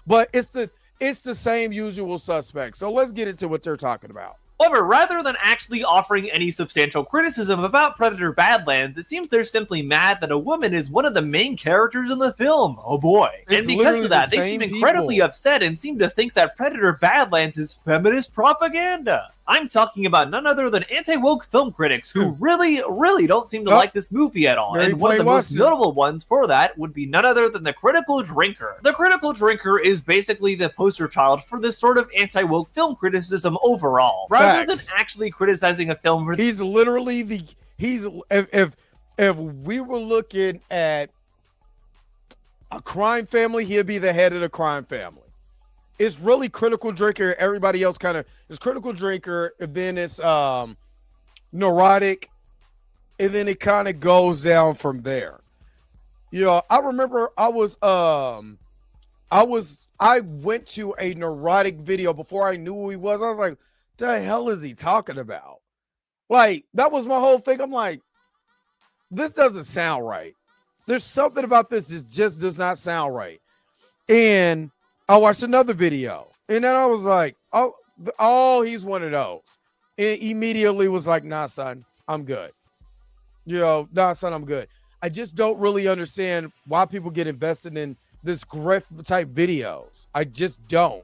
But it's the same usual suspect. So let's get into what they're talking about. However, rather than actually offering any substantial criticism about Predator Badlands, it seems they're simply mad that a woman is one of the main characters in the film. Oh boy. And because of that, they seem incredibly upset and seem to think that Predator Badlands is feminist propaganda. I'm talking about none other than anti-woke film critics who really, really don't seem to like this movie at all. And one of the most notable ones for that would be none other than The Critical Drinker. The Critical Drinker is basically the poster child for this sort of anti-woke film criticism overall. Rather than actually criticizing a film for he's literally if we were looking at a crime family, he'd be the head of the crime family. It's really Critical Drinker. Everybody else kind of is Critical Drinker, and then it's Neurotic, and then it kind of goes down from there. You know, I remember I went to a Neurotic video before I knew who he was. I was like, the hell is he talking about? Like, that was my whole thing. I'm like, this doesn't sound right. There's something about this that just does not sound right. And I watched another video, and then I was like, oh, he's one of those. And immediately was like, nah, son, I'm good. You know, nah, son, I'm good. I just don't really understand why people get invested in this grift type videos. I just don't.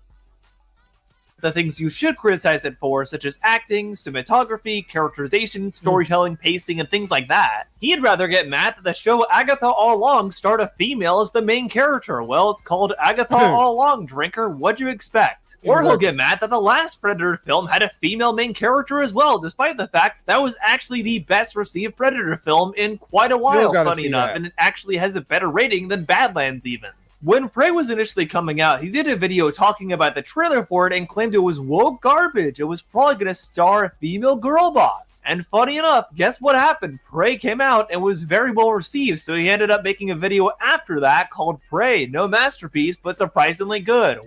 The things you should criticize it for, such as acting, cinematography, characterization, storytelling, pacing, and things like that. He'd rather get mad that the show Agatha All Along starred a female as the main character. Well, it's called Agatha All Along, Drinker. What'd you expect? Or he'll get mad that the last Predator film had a female main character as well, despite the fact that was actually the best received Predator film in quite a while, funny enough, and it actually has a better rating than Badlands even. When Prey was initially coming out, he did a video talking about the trailer for it and claimed it was woke garbage. It was probably going to star a female girl boss. And funny enough, guess what happened? Prey came out and was very well received, so he ended up making a video after that called Prey. No masterpiece, but surprisingly good.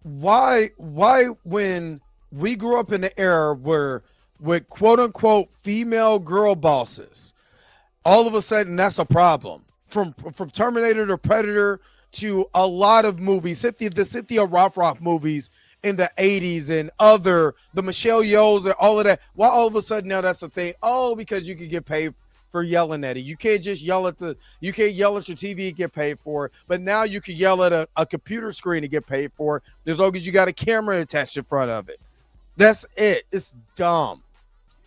Why when we grew up in the era where with quote-unquote female girl bosses, all of a sudden that's a problem? From Terminator to Predator to a lot of movies, the Cynthia Rothrock movies in the 80s and the Michelle Yeohs and all of that. Why all of a sudden now that's a thing? Oh, because you can get paid for yelling at it. You can't just yell at your TV and get paid for it, but now you can yell at a computer screen and get paid for it as long as you got a camera attached in front of it. That's it. It's dumb.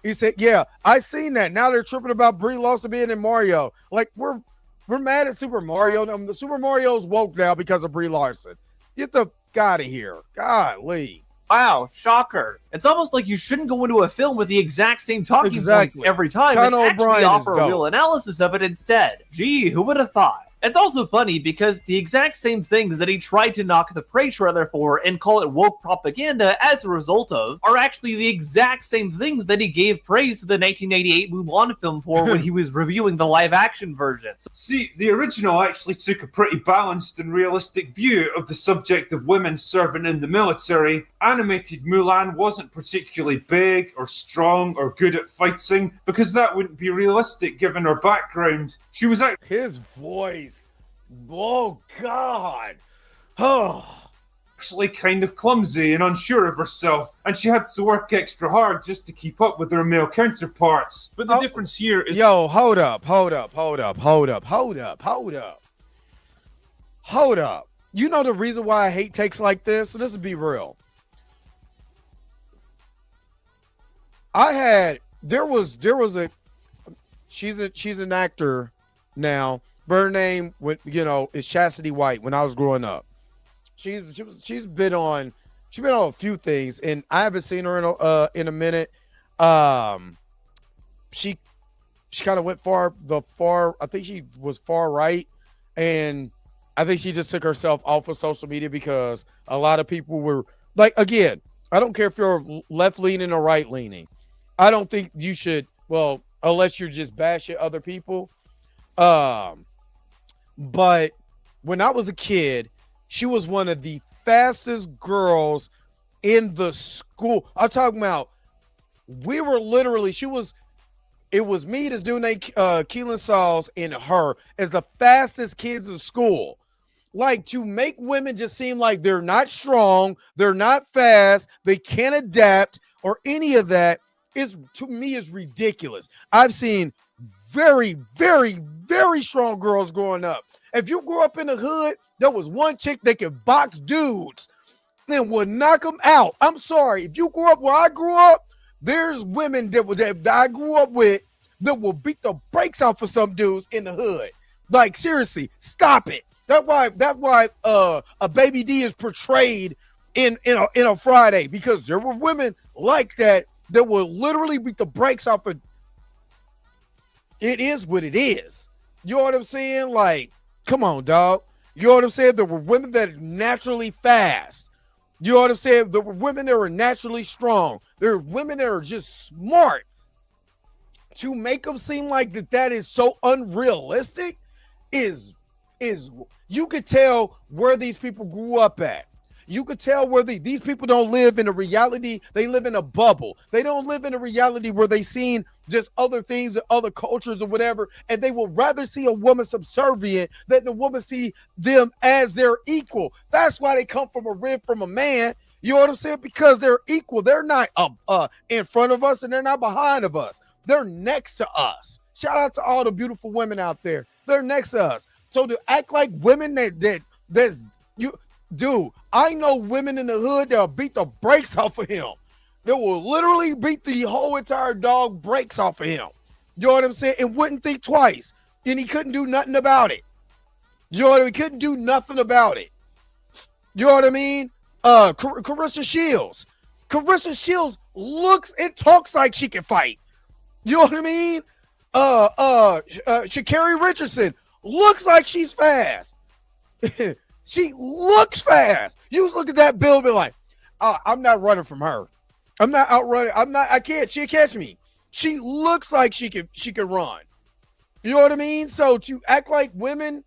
He said, yeah, I seen that. Now they're tripping about Brie Larson being in Mario. Like, we're mad at Super Mario. The Super Mario's woke now because of Brie Larson. Get the out of here. Golly. Wow, shocker. It's almost like you shouldn't go into a film with the exact same talking points every time and actually offer a real analysis of it instead. Gee, who would have thought? It's also funny because the exact same things that he tried to knock the Prey trailer for and call it woke propaganda as a result of are actually the exact same things that he gave praise to the 1988 Mulan film for when he was reviewing the live-action version. See, the original actually took a pretty balanced and realistic view of the subject of women serving in the military. Animated Mulan wasn't particularly big or strong or good at fighting because that wouldn't be realistic given her background. She was his voice. Oh, God. Oh. Actually kind of clumsy and unsure of herself, and she had to work extra hard just to keep up with her male counterparts. But the difference here is... Yo, hold up. You know the reason why I hate takes like this? So this will be real. She's an actor now. Her name, is Chastity White. When I was growing up, she's been on a few things, and I haven't seen her in a minute. She kind of went far. I think she was far right, and I think she just took herself off of social media because a lot of people were like, again, I don't care if you're left leaning or right leaning. I don't think you should, well, unless you're just bashing other people. But when I was a kid, she was one of the fastest girls in the school. I'm talking about, we were literally, it was me, this dude named Keelan Sauls, and her as the fastest kids in school. Like, to make women just seem like they're not strong, they're not fast, they can't adapt, or any of that is, to me, is ridiculous. I've seen very, very, very strong girls growing up. If you grew up in the hood, there was one chick that could box dudes and would knock them out. I'm sorry. If you grew up where I grew up, there's women that I grew up with that will beat the brakes off of some dudes in the hood. Like, seriously, stop it. That's why a Baby D is portrayed in a Friday, because there were women like that will literally beat the brakes off of. It is what it is. You know what I'm saying? Like, come on, dog. You know what I'm saying? There were women that are naturally fast. You know what I'm saying? There were women that were naturally strong. There are women that are just smart. To make them seem like that is so unrealistic is you could tell where these people grew up at. You could tell where these people don't live in a reality. They live in a bubble. They don't live in a reality where they seen just other things, other cultures or whatever, and they will rather see a woman subservient than the woman see them as their equal. That's why they come from a rib from a man. You know what I'm saying? Because they're equal. They're not in front of us, and they're not behind of us. They're next to us. Shout out to all the beautiful women out there. They're next to us. So to act like women that's you. Dude, I know women in the hood that'll beat the brakes off of him. They will literally beat the whole entire dog brakes off of him. You know what I'm saying? And wouldn't think twice. And he couldn't do nothing about it. You know what I mean? He couldn't do nothing about it. You know what I mean? Carissa Shields. Carissa Shields looks and talks like she can fight. You know what I mean? Sha'Carri Richardson looks like she's fast. She looks fast. You just look at that bill and be like, I'm not running from her. I'm not outrunning. I can't. She'll catch me. She looks like she can run. You know what I mean? So to act like women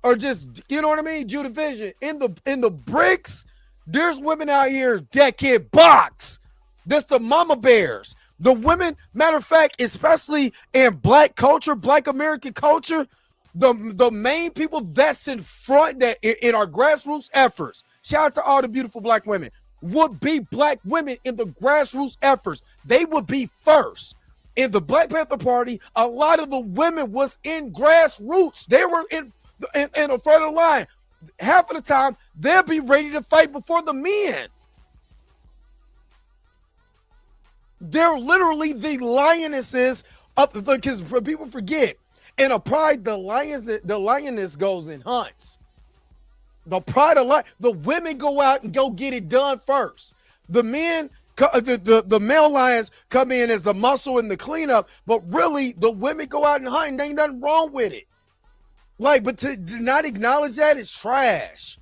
are just, you know what I mean? Judah Vision. In the bricks, there's women out here that can box. That's the mama bears. The women, matter of fact, especially in black culture, black American culture, the main people that's in front that in our grassroots efforts, shout out to all the beautiful black women, would be black women in the grassroots efforts. They would be first. In the Black Panther Party, a lot of the women was in grassroots. They were in the front of the line. Half of the time, they'll be ready to fight before the men. They're literally the lionesses of the, because people forget. In a pride, the lioness goes and hunts. The pride of life, the women go out and go get it done first. The men, the male lions come in as the muscle and the cleanup, but really the women go out and hunt, and there ain't nothing wrong with it. Like, but to not acknowledge that is trash.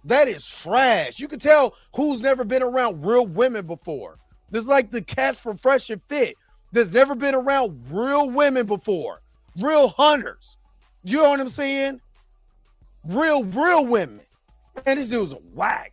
That is trash. You can tell who's never been around real women before. This is like the cats from Fresh and Fit. There's never been around real women before. Real hunters. You know what I'm saying? Real women. Man, this dude's a whack.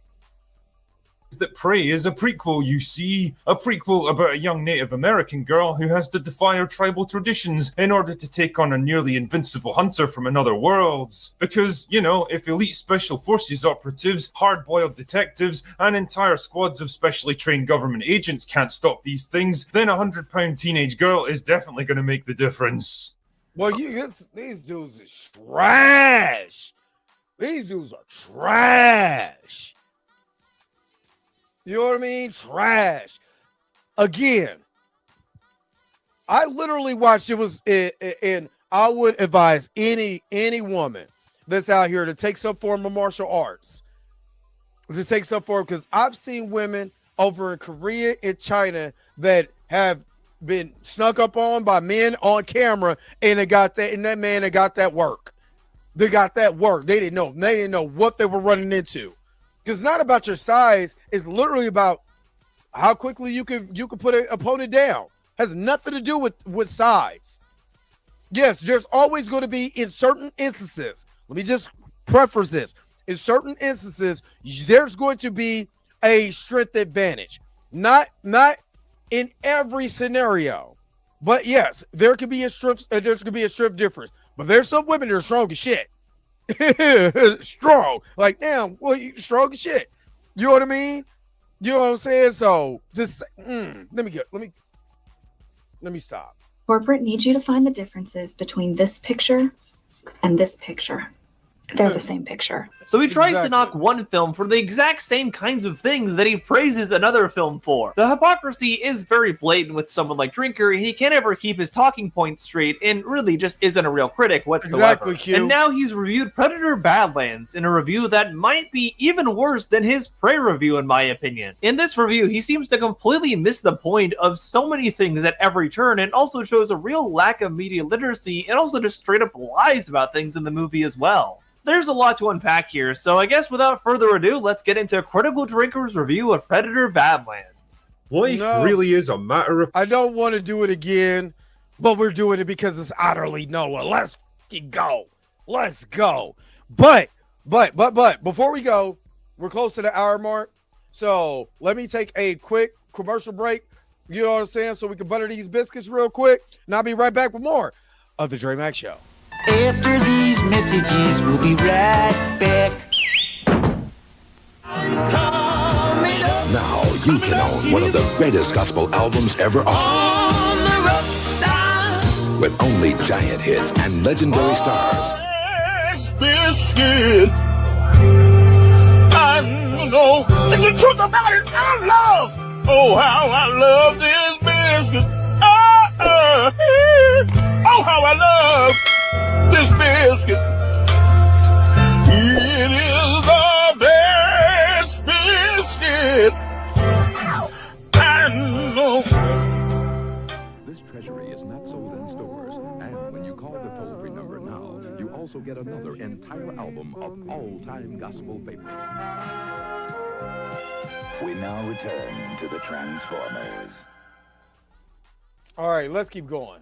That Prey is a prequel. You see a prequel about a young Native American girl who has to defy her tribal traditions in order to take on a nearly invincible hunter from another world. Because, you know, if elite special forces operatives, hard-boiled detectives, and entire squads of specially trained government agents can't stop these things, then a 100-pound teenage girl is definitely going to make the difference. Well, these dudes is trash. These dudes are trash. You know what I mean? Trash. Again, I literally watched and I would advise any woman that's out here to take some form of martial arts. To take some form, because I've seen women over in Korea and China that have been snuck up on by men on camera, and that man got that work. they got that work. They didn't know. They didn't know what they were running into. Because it's not about your size. It's literally about how quickly you can put an opponent down. Has nothing to do with size. Yes, there's always going to be, in certain instances, let me just preface this. In certain instances, there's going to be a strength advantage. Not in every scenario. But yes, there could be a strength difference. But there's some women that are strong as shit. Strong. Like, damn, well, you strong as shit. You know what I mean? You know what I'm saying? So just let me stop. Corporate needs you to find the differences between this picture and this picture. They're the same picture. So he tries to knock one film for the exact same kinds of things that he praises another film for. The hypocrisy is very blatant with someone like Drinker, and he can't ever keep his talking points straight and really just isn't a real critic whatsoever. Exactly, Q. And now he's reviewed Predator Badlands in a review that might be even worse than his Prey review in my opinion. In this review, he seems to completely miss the point of so many things at every turn and also shows a real lack of media literacy and also just straight up lies about things in the movie as well. There's a lot to unpack here, so I guess without further ado, let's get into Critical Drinker's review of Predator Badlands. Life really is a matter of... I don't want to do it again, but we're doing it because it's Otterly Noah. Let's go. Let's go. But, before we go, we're close to the hour mark, so let me take a quick commercial break, you know what I'm saying, so we can butter these biscuits real quick, and I'll be right back with more of The Dre Mac Show. After these messages, we'll be right back. Now you can own one of the greatest gospel albums ever on the roadside, with only giant hits and legendary stars. Biscuit. I know the truth about it. I love. Oh, how I love this biscuit. Oh, how I love this biscuit. It is the best biscuit I know. This treasury is not sold in stores, and when you call the toll-free number now, you also get another entire album of all-time gospel favorites. We now return to the Transformers. All right, let's keep going.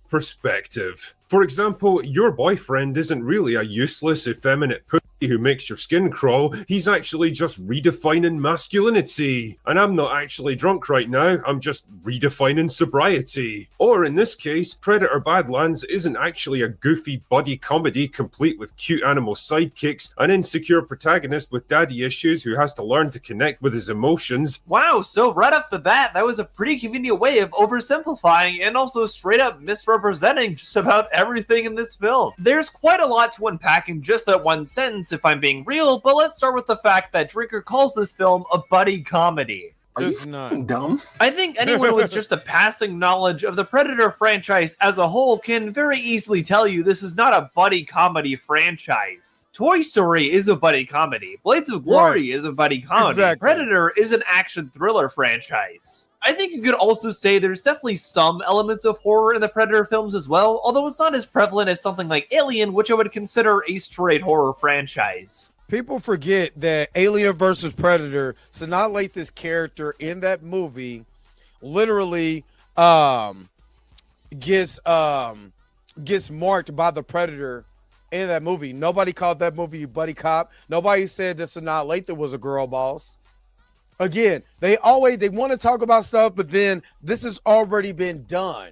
Perspective. For example, your boyfriend isn't really a useless, effeminate pussy who makes your skin crawl. He's actually just redefining masculinity. And I'm not actually drunk right now, I'm just redefining sobriety. Or in this case, Predator Badlands isn't actually a goofy buddy comedy complete with cute animal sidekicks, an insecure protagonist with daddy issues who has to learn to connect with his emotions. Wow, so right off the bat, that was a pretty convenient way of oversimplifying and also straight up misrepresenting just about everything in this film. There's quite a lot to unpack in just that one sentence if I'm being real, but let's start with the fact that Drinker calls this film a buddy comedy. It's not dumb. I think anyone with just a passing knowledge of the Predator franchise as a whole can very easily tell you this is not a buddy comedy franchise. Toy Story is a buddy comedy. Blades of Glory is a buddy comedy. Exactly. Predator is an action thriller franchise. I think you could also say there's definitely some elements of horror in the Predator films as well, although it's not as prevalent as something like Alien, which I would consider a straight horror franchise. People forget that Alien versus Predator, Sanaa Lathan's character in that movie literally gets marked by the Predator in that movie. Nobody called that movie Buddy Cop. Nobody said that Sanaa Lathan was a girl boss. Again, they want to talk about stuff, but then this has already been done.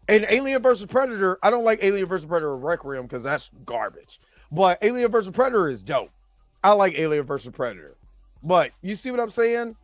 And Alien versus Predator, I don't like Alien versus Predator Requiem because that's garbage. But Alien vs. Predator is dope. I like Alien vs. Predator. But you see what I'm saying?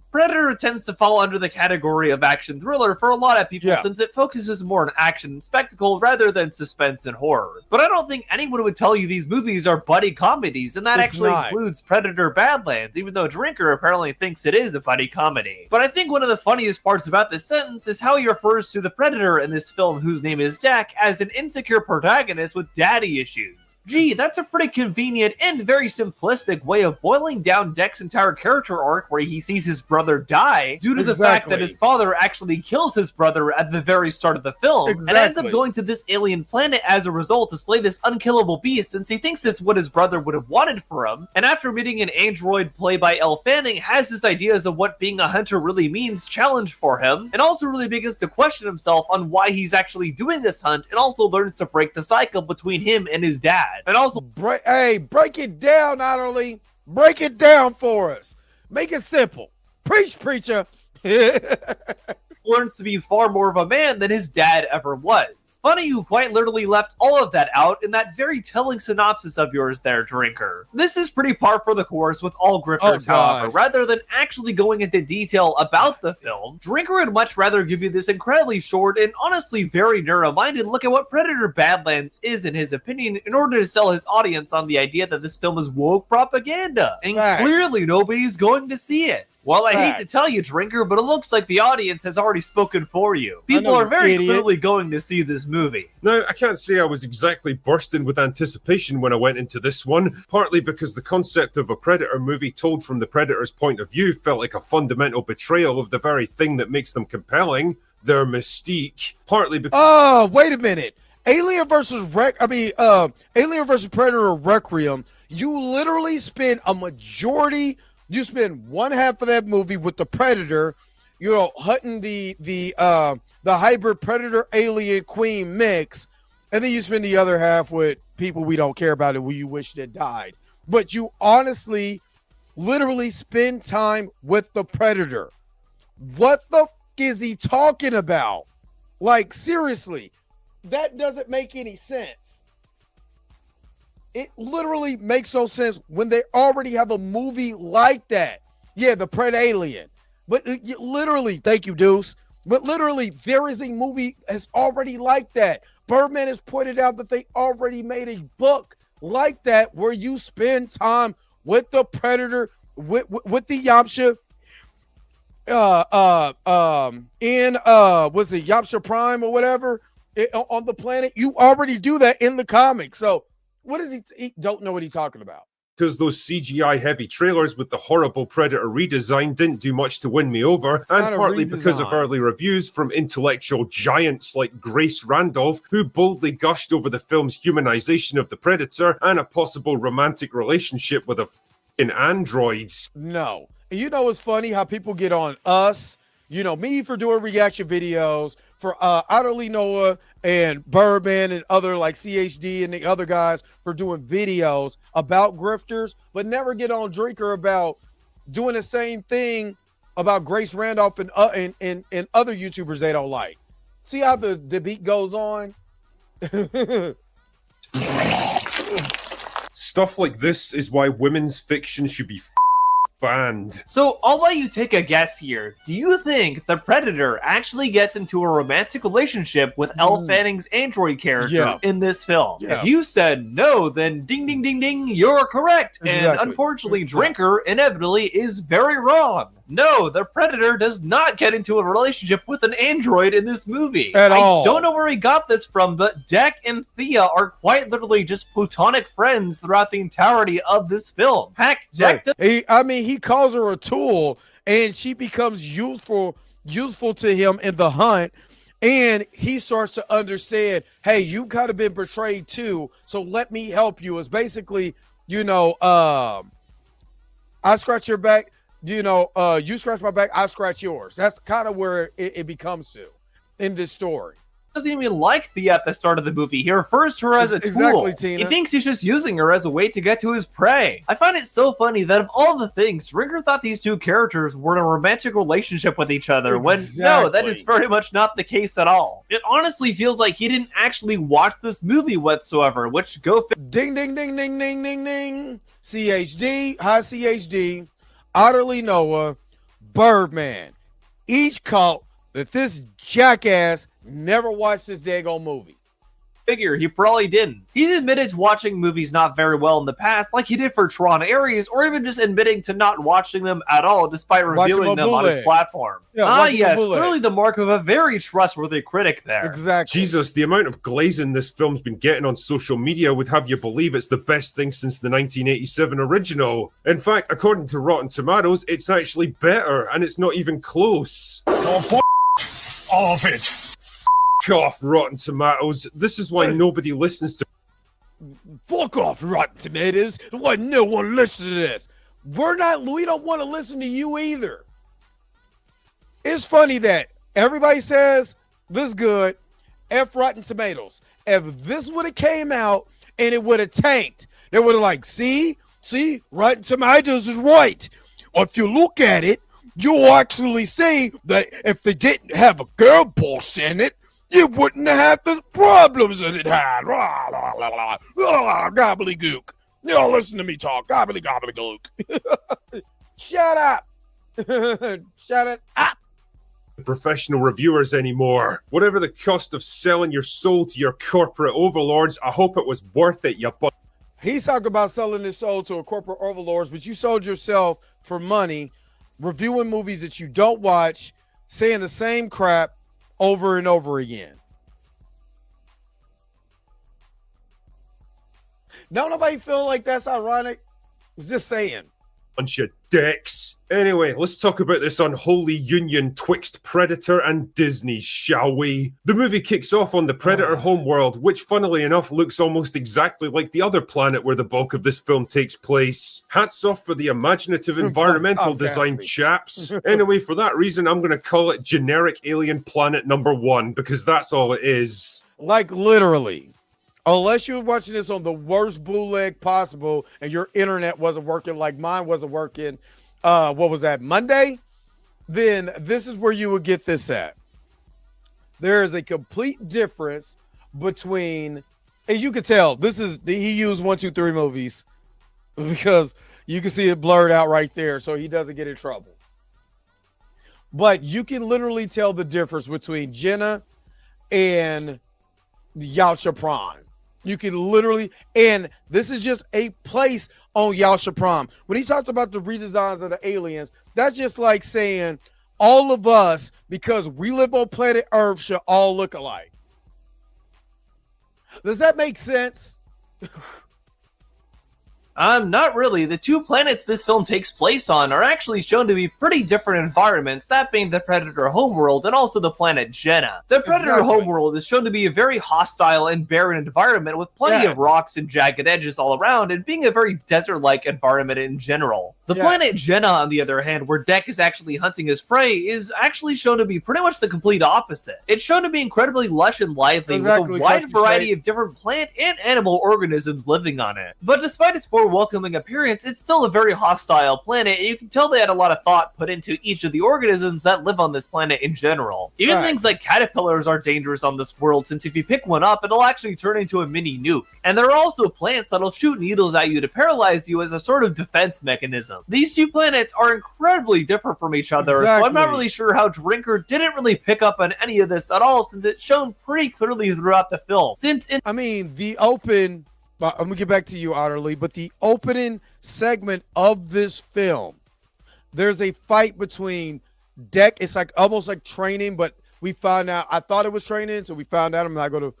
Predator tends to fall under the category of action thriller for a lot of people since it focuses more on action and spectacle rather than suspense and horror. But I don't think anyone would tell you these movies are buddy comedies, and that actually includes Predator Badlands, even though Drinker apparently thinks it is a buddy comedy. But I think one of the funniest parts about this sentence is how he refers to the Predator in this film, whose name is Jack, as an insecure protagonist with daddy issues. Gee, that's a pretty convenient and very simplistic way of boiling down Deck's entire character arc where he sees his brother die due to the fact that his father actually kills his brother at the very start of the film and ends up going to this alien planet as a result to slay this unkillable beast since he thinks it's what his brother would have wanted for him. And after meeting an android played by Elle Fanning, has his ideas of what being a hunter really means challenged for him, and also really begins to question himself on why he's actually doing this hunt, and also learns to break the cycle between him and his dad. And also, break it down, Otterly. Break it down for us. Make it simple. Preach, preacher. learns to be far more of a man than his dad ever was. Funny you quite literally left all of that out in that very telling synopsis of yours there, Drinker. This is pretty par for the course with all grifters, however. Rather than actually going into detail about the film, Drinker would much rather give you this incredibly short and honestly very narrow-minded look at what Predator Badlands is in his opinion in order to sell his audience on the idea that this film is woke propaganda. And clearly nobody's going to see it. Well, I hate to tell you, Drinker, but it looks like the audience has already spoken for you. People are very clearly going to see this movie. Now, I can't say I was exactly bursting with anticipation when I went into this one, partly because the concept of a Predator movie told from the Predator's point of view felt like a fundamental betrayal of the very thing that makes them compelling, their mystique, partly because... Oh, wait a minute. Alien versus Predator Requiem, you literally spend a majority... You spend one half of that movie with the Predator, you know, hunting the hybrid Predator Alien Queen mix, and then you spend the other half with people we don't care about and who you wish that died. But you honestly, literally spend time with the Predator. What the f is he talking about? Like, seriously, that doesn't make any sense. It literally makes no sense when they already have a movie like that. Yeah, the Pred Alien. But literally, thank you, Deuce. But literally, there is a movie that's already like that. Birdman has pointed out that they already made a book like that where you spend time with the Predator, with the Yamcha, was it Yamcha Prime or whatever on the planet. You already do that in the comics. So what is he don't know what he's talking about. Because those CGI-heavy trailers with the horrible Predator redesign didn't do much to win me over, and partly because of early reviews from intellectual giants like Grace Randolph, who boldly gushed over the film's humanization of the Predator and a possible romantic relationship with a f***ing androids. No. And you know what's funny? How people get on us, you know, me for doing reaction videos, for Otterly Noah and Birdman and other like CHD and the other guys for doing videos about grifters, but never get on Drinker about doing the same thing about Grace Randolph and other YouTubers they don't like. See how the beat goes on? Stuff like this is why women's fiction should be banned. So I'll let you take a guess here. Do you think the Predator actually gets into a romantic relationship with Elle Fanning's android character in this film? If you said no, then ding ding ding ding, you're correct. And unfortunately, Drinker inevitably is very wrong. No, the Predator does not get into a relationship with an android in this movie. I don't know where he got this from, but Deck and Thea are quite literally just platonic friends throughout the entirety of this film. Heck, Deck he calls her a tool, and she becomes useful to him in the hunt, and he starts to understand, hey, you kind of been betrayed too, so let me help you. It's basically, you know, I scratch your back, you know, you scratch my back, I scratch yours. That's kind of where it becomes to in this story. Doesn't even like Thea at the start of the movie. He refers to her as a tool. Tina. He thinks he's just using her as a way to get to his prey. I find it so funny that of all the things, Drinker thought these two characters were in a romantic relationship with each other, when no, that is very much not the case at all. It honestly feels like he didn't actually watch this movie whatsoever, which ding ding ding ding ding ding ding. CHD, hi CHD, Otterly Noah, Birdman. Each caught that this jackass never watched this daggone movie. figure he probably didn't. He's admitted to watching movies not very well in the past, like he did for Tron Ares, or even just admitting to not watching them at all despite reviewing them on his platform. Yeah, Yes, clearly the mark of a very trustworthy critic there. Exactly. Jesus, the amount of glazing this film's been getting on social media would have you believe it's the best thing since the 1987 original. In fact, according to Rotten Tomatoes, it's actually better, and it's not even close. So all of it. Off, Rotten Tomatoes. This is why nobody listens to. Fuck off, Rotten Tomatoes. Why no one listens to this? We don't want to listen to you either. It's funny that everybody says this is good. F Rotten Tomatoes. If this would have came out and it would have tanked, they would have like, see, Rotten Tomatoes is right. Or if you look at it, you'll actually see that if they didn't have a girl boss in it, you wouldn't have the problems that it had. Gobbledygook. You don't listen to me talk. Gobbledygook. Shut up. Shut it up. Professional reviewers anymore. Whatever the cost of selling your soul to your corporate overlords, I hope it was worth it, you butt. He's talking about selling his soul to a corporate overlords, but you sold yourself for money, reviewing movies that you don't watch, saying the same crap over and over again. Don't nobody feel like that's ironic? It's just saying. Bunch of dicks. Anyway, let's talk about this unholy union twixt Predator and Disney, shall we? The movie kicks off on the Predator homeworld, which funnily enough looks almost exactly like the other planet where the bulk of this film takes place. Hats off for the imaginative environmental design, chaps. Anyway, for that reason, I'm going to call it generic alien planet number 1, because that's all it is. Like literally. Unless you were watching this on the worst bootleg possible and your internet wasn't working like mine wasn't working, what was that, Monday? Then this is where you would get this at. There is a complete difference between, as you can tell, he used 1, 2, 3 movies because you can see it blurred out right there so he doesn't get in trouble. But you can literally tell the difference between Jenna and Yautja Prom. You can literally, and this is just a place on Yautja Prom. When he talks about the redesigns of the aliens, that's just like saying all of us, because we live on planet Earth, should all look alike. Does that make sense? Not really. The 2 planets this film takes place on are actually shown to be pretty different environments, that being the Predator homeworld and also the planet Jenna. The Predator homeworld is shown to be a very hostile and barren environment with plenty of rocks and jagged edges all around, and being a very desert-like environment in general. The planet Jenna, on the other hand, where Deck is actually hunting his prey, is actually shown to be pretty much the complete opposite. It's shown to be incredibly lush and lively, with a wide variety of different plant and animal organisms living on it. But despite its welcoming appearance, it's still a very hostile planet, and you can tell they had a lot of thought put into each of the organisms that live on this planet in general. Even things like caterpillars are dangerous on this world, since if you pick one up, it'll actually turn into a mini nuke. And there are also plants that'll shoot needles at you to paralyze you as a sort of defense mechanism. These 2 planets are incredibly different from each other, so I'm not really sure how Drinker didn't really pick up on any of this at all, since it's shown pretty clearly throughout the film. I'm going to get back to you, Otterly, but the opening segment of this film, there's a fight between Deck. It's like almost like training, but we found out, I thought it was training, so we found out I'm not going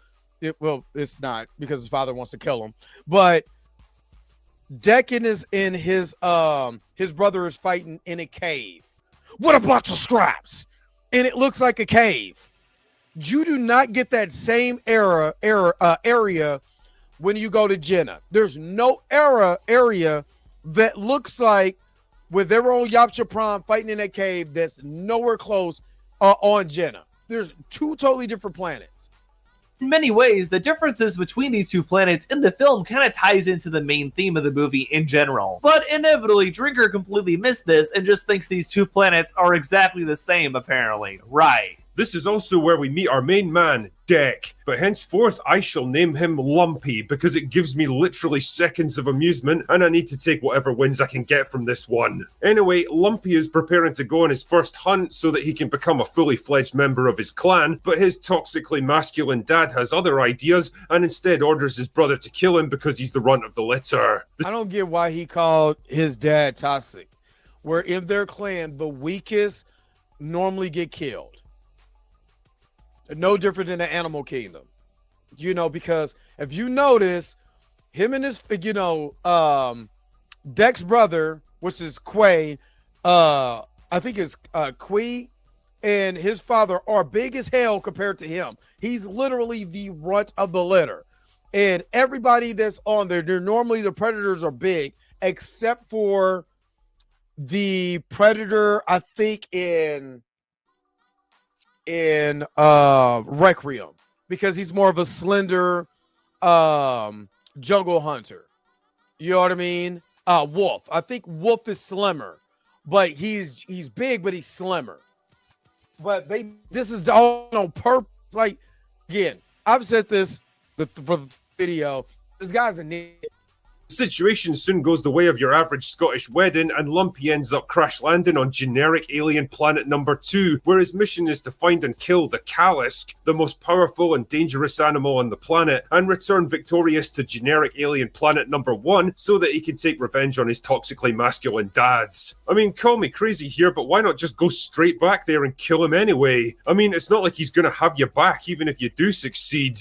to, well, it's not, because his father wants to kill him. But Deck and his brother is fighting in a cave. What a bunch of scraps! And it looks like a cave. You do not get that same area when you go to Jenna. There's no area that looks like where they were on Yautja Prom fighting in that cave that's nowhere close on Jenna. There's 2 totally different planets. In many ways, the differences between these 2 planets in the film kind of ties into the main theme of the movie in general. But inevitably, Drinker completely missed this and just thinks these 2 planets are exactly the same, apparently. Right. This is also where we meet our main man, Deck, but henceforth I shall name him Lumpy because it gives me literally seconds of amusement and I need to take whatever wins I can get from this one. Anyway, Lumpy is preparing to go on his first hunt so that he can become a fully fledged member of his clan, but his toxically masculine dad has other ideas and instead orders his brother to kill him because he's the runt of the litter. I don't get why he called his dad toxic, where in their clan, the weakest normally get killed. No different than the animal kingdom, you know, because if you notice, him and his, you know, Deck's brother, which is Quay, I think it's Quay, and his father are big as hell compared to him. He's literally the runt of the litter. And everybody that's on there, they're normally the predators are big, except for the predator, I think in Requiem, because he's more of a slender jungle hunter. You know what I mean? Wolf. I think Wolf is slimmer, but he's big, but he's slimmer. But this is all on purpose. Like, again, I've said this for the video. This guy's a nigga. The situation soon goes the way of your average Scottish wedding, and Lumpy ends up crash landing on generic alien planet number 2, where his mission is to find and kill the Kalisk, the most powerful and dangerous animal on the planet, and return victorious to generic alien planet number 1 so that he can take revenge on his toxically masculine dads. I mean, call me crazy here, but why not just go straight back there and kill him anyway? I mean, it's not like he's gonna have you back even if you do succeed.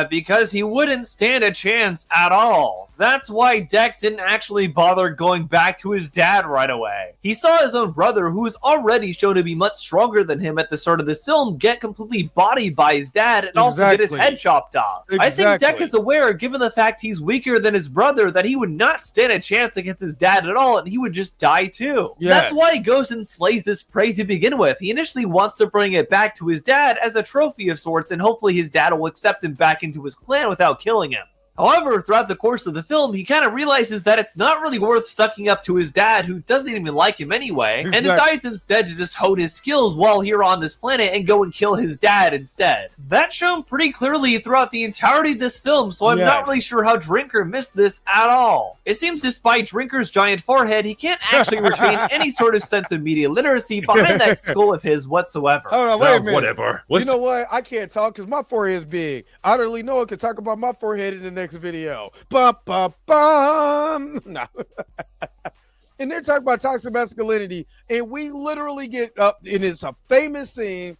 Because he wouldn't stand a chance at all. That's why Deck didn't actually bother going back to his dad right away. He saw his own brother, who was already shown to be much stronger than him at the start of this film, get completely bodied by his dad and also get his head chopped off. I think Deck is aware, given the fact he's weaker than his brother, that he would not stand a chance against his dad at all, and he would just die too. Yes. That's why he goes and slays this prey to begin with. He initially wants to bring it back to his dad as a trophy of sorts, and hopefully his dad will accept him back into his clan without killing him. However, throughout the course of the film, he kind of realizes that it's not really worth sucking up to his dad, who doesn't even like him anyway, and decides instead to just hone his skills while here on this planet and go and kill his dad instead. That's shown pretty clearly throughout the entirety of this film, so I'm not really sure how Drinker missed this at all. It seems despite Drinker's giant forehead, he can't actually retain any sort of sense of media literacy behind that skull of his whatsoever. Hold on, wait a minute. Whatever. You know what? I can't talk because my forehead is big. Otterly Noah can talk about my forehead in the next video. Bum, bum, bum. No. And they're talking about toxic masculinity, and we literally get up, and it's a famous scene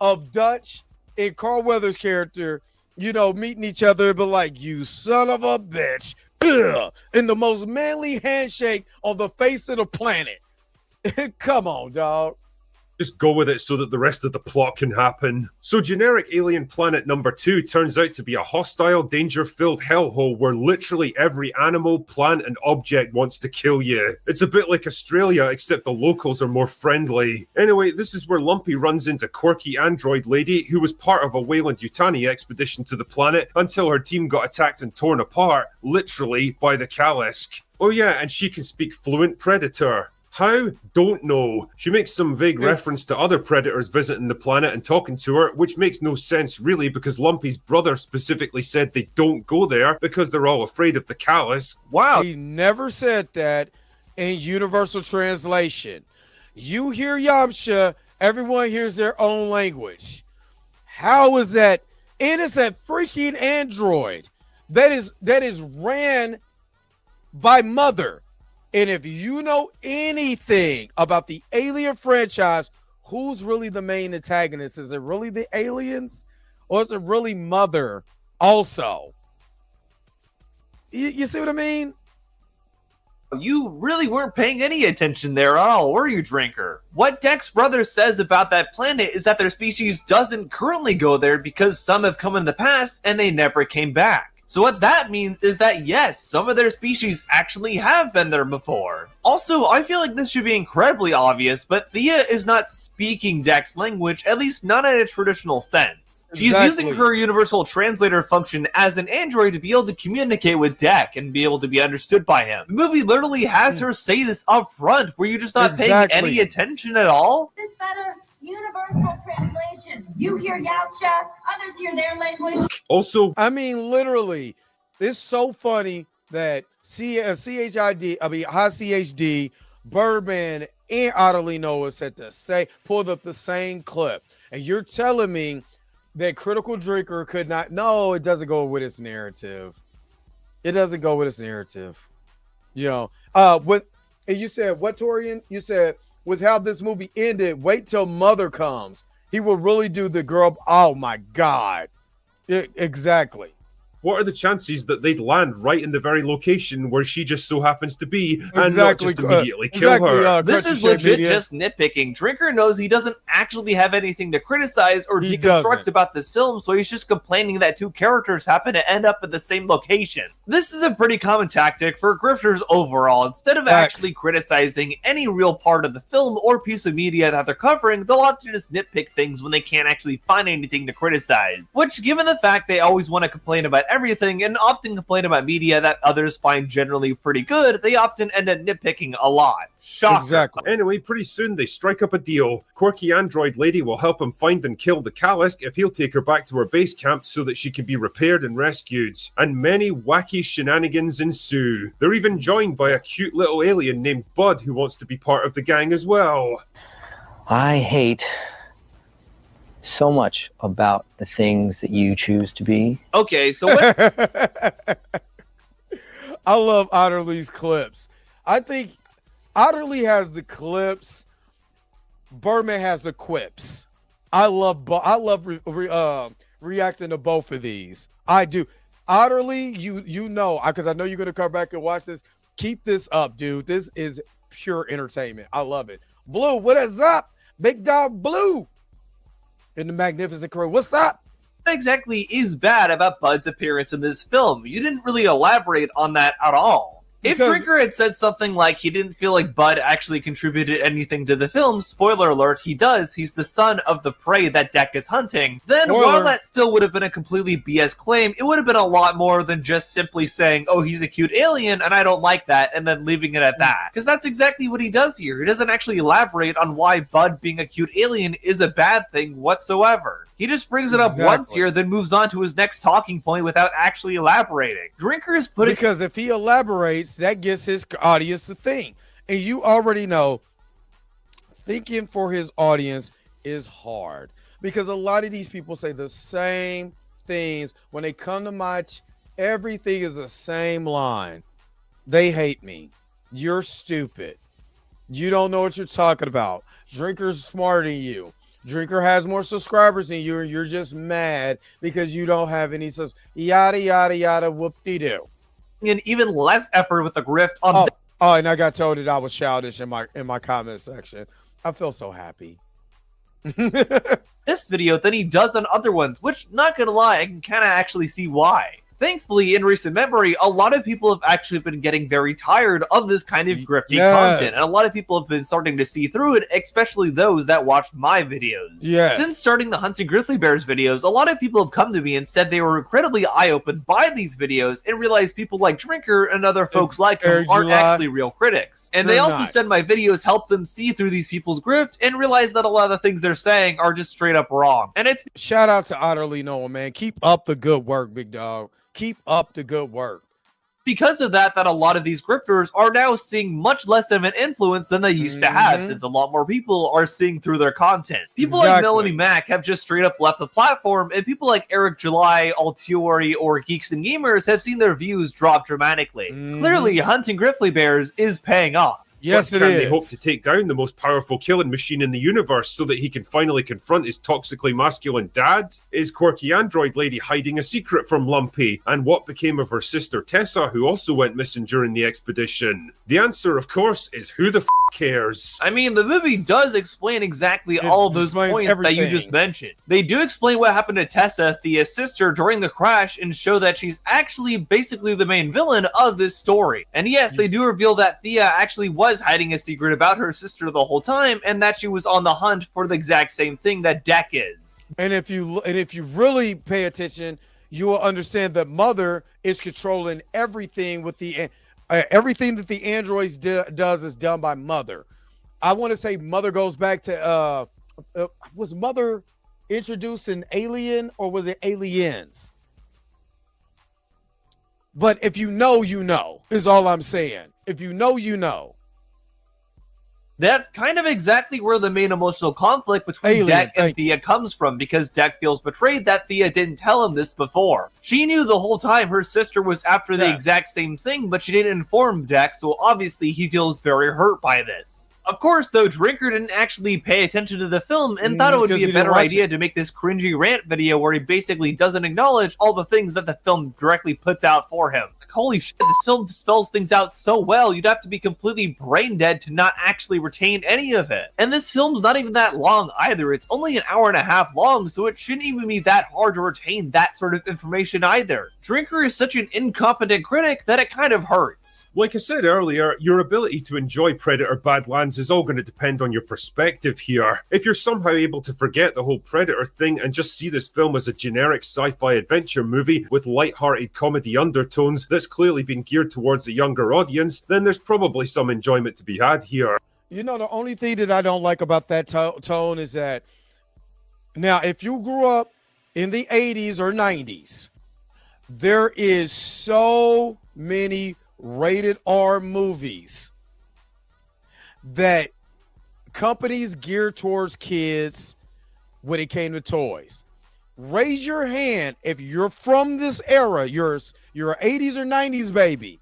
of Dutch and Carl Weathers' character, you know, meeting each other, but like, you son of a bitch, in the most manly handshake on the face of the planet. Come on, dog. Just go with it so that the rest of the plot can happen. So generic alien planet number 2 turns out to be a hostile, danger-filled hellhole where literally every animal, plant, and object wants to kill you. It's a bit like Australia, except the locals are more friendly. Anyway, this is where Lumpy runs into quirky android lady who was part of a Weyland-Yutani expedition to the planet until her team got attacked and torn apart, literally, by the Kalisk. Oh yeah, and she can speak fluent Predator. How? Don't know. She makes some vague reference to other predators visiting the planet and talking to her, which makes no sense really because Lumpy's brother specifically said they don't go there because they're all afraid of the Kalisk. Wow. He never said that in universal translation. You hear Yamcha, everyone hears their own language. How is that? And it's a freaking android that is ran by Mother. And if you know anything about the Alien franchise, who's really the main antagonist? Is it really the aliens? Or is it really Mother also? You see what I mean? You really weren't paying any attention there at all, were you, Drinker? What Deck's brother says about that planet is that their species doesn't currently go there because some have come in the past and they never came back. So what that means is that yes, some of their species actually have been there before. Also, I feel like this should be incredibly obvious, but Thea is not speaking Deck's language, at least not in a traditional sense. She's using her universal translator function as an android to be able to communicate with Deck and be able to be understood by him. The movie literally has her say this up front. Were you just not paying any attention at all? This better universal translation. You hear Yautja, others hear their language. Also, I mean, literally, it's so funny that High CHD, Birdman, and Otterly Noah pulled up the same clip. And you're telling me that Critical Drinker could not? No, it doesn't go with its narrative. It doesn't go with its narrative. You know, and you said what, Torian? You said with how this movie ended, wait till Mother comes. He will really do the girl. Oh my God. Exactly. What are the chances that they'd land right in the very location where she just so happens to be and Exactly, not just immediately kill her? This is legit just nitpicking. Drinker knows he doesn't actually have anything to criticize or deconstruct about this film, so he's just complaining that two characters happen to end up at the same location. This is a pretty common tactic for grifters overall. Instead of actually criticizing any real part of the film or piece of media that they're covering, they'll often just nitpick things when they can't actually find anything to criticize. Which, given the fact they always want to complain about everything and often complain about media that others find generally pretty good, they often end up nitpicking a lot. Shocker. Exactly. Anyway, pretty soon they strike up a deal. Quirky android lady will help him find and kill the Kalisk if he'll take her back to her base camp so that she can be repaired and rescued. And many wacky shenanigans ensue. They're even joined by a cute little alien named Bud who wants to be part of the gang as well. I hate so much about the things that you choose to be. Okay, so what? I love Otterly's clips. I think Otterly has the clips. Birdman has the quips. I love reacting to both of these. I do. Otterly, you know, because I know you're gonna come back and watch this. Keep this up, dude. This is pure entertainment. I love it. Blue, what is up? Big Dog Blue in the Magnificent Crew. What's up? What exactly is bad about Bud's appearance in this film? You didn't really elaborate on that at all. If Drinker had said something like he didn't feel like Bud actually contributed anything to the film, spoiler alert, he does, he's the son of the prey that Deck is hunting, then while that still would have been a completely BS claim, it would have been a lot more than just simply saying, oh, he's a cute alien and I don't like that, and then leaving it at that. Because that's exactly what he does here. He doesn't actually elaborate on why Bud being a cute alien is a bad thing whatsoever. He just brings it up once here, then moves on to his next talking point without actually elaborating. Drinker is putting... Because if he elaborates, that gives his audience to think. And you already know, thinking for his audience is hard. Because a lot of these people say the same things. When they come to match, everything is the same line. They hate me. You're stupid. You don't know what you're talking about. Drinker's smarter than you. Drinker has more subscribers than you, and you're just mad because you don't have any yada yada yada whoop-de-doo. And even less effort with the grift on and I got told that I was childish in my comment section. I feel so happy. This video than he does on other ones, which, not gonna lie, I can kind of actually see why. Thankfully, in recent memory, a lot of people have actually been getting very tired of this kind of grifty content, and a lot of people have been starting to see through it, especially those that watched my videos. Since starting the Hunting Grizzly Bears videos, a lot of people have come to me and said they were incredibly eye-opened by these videos and realized people like Drinker and other folks like him aren't actually real critics. And they also said my videos help them see through these people's grift and realize that a lot of the things they're saying are just straight up wrong. And it's... Shout out to Otterly Noah, man. Keep up the good work, big dog. Keep up the good work. Because of that a lot of these grifters are now seeing much less of an influence than they used to have, since a lot more people are seeing through their content. People like Melanie Mack have just straight up left the platform, and people like Eric July, Altiori, or Geeks and Gamers have seen their views drop dramatically. Clearly, Hunting Grizzly Bears is paying off. Yes, it is. is. They hope to take down the most powerful killing machine in the universe so that he can finally confront his toxically masculine dad? Is quirky android lady hiding a secret from Lumpy? And what became of her sister Tessa, who also went missing during the expedition? The answer, of course, is who the f cares? I mean, the movie does explain exactly all of those points that you just mentioned. They do explain what happened to Tessa, Thea's sister, during the crash and show that she's actually basically the main villain of this story. And yes, they do reveal that Thea actually was hiding a secret about her sister the whole time, and that she was on the hunt for the exact same thing that Deck is. And if you really pay attention, you will understand that Mother is controlling everything with the everything that the androids does is done by Mother. I want to say Mother goes back to was Mother introduced an alien, or was it aliens? But if you know, you know, is all I'm saying. If you know, you know. That's kind of exactly where the main emotional conflict between Deck and Thea comes from, because Deck feels betrayed that Thea didn't tell him this before. She knew the whole time her sister was after the exact same thing, but she didn't inform Deck, so obviously he feels very hurt by this. Of course, though, Drinker didn't actually pay attention to the film and thought it would be a better idea to make this cringy rant video where he basically doesn't acknowledge all the things that the film directly puts out for him. Like, holy shit, this film spells things out so well, you'd have to be completely brain dead to not actually retain any of it. And this film's not even that long either. It's only an hour and a half long, so it shouldn't even be that hard to retain that sort of information either. Drinker is such an incompetent critic that it kind of hurts. Like I said earlier, your ability to enjoy Predator Badlands is all going to depend on your perspective here. If you're somehow able to forget the whole Predator thing and just see this film as a generic sci-fi adventure movie with light-hearted comedy undertones that's clearly been geared towards a younger audience, then there's probably some enjoyment to be had here. You know, the only thing that I don't like about that tone is that, now, if you grew up in the 80s or 90s, there is so many rated R movies that companies geared towards kids when it came to toys. Raise your hand if you're from this era, you're an 80s or 90s baby,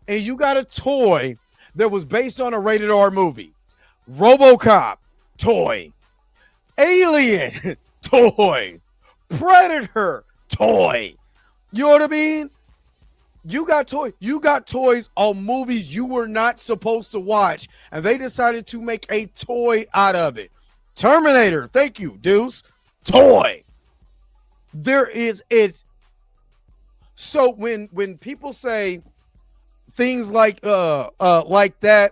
and you got a toy that was based on a rated R movie. RoboCop, toy. Alien, toy. Predator, toy. You know what I mean? You got toys on movies you were not supposed to watch, and they decided to make a toy out of it. Terminator, thank you, Deuce. Toy. It's so when people say things like that,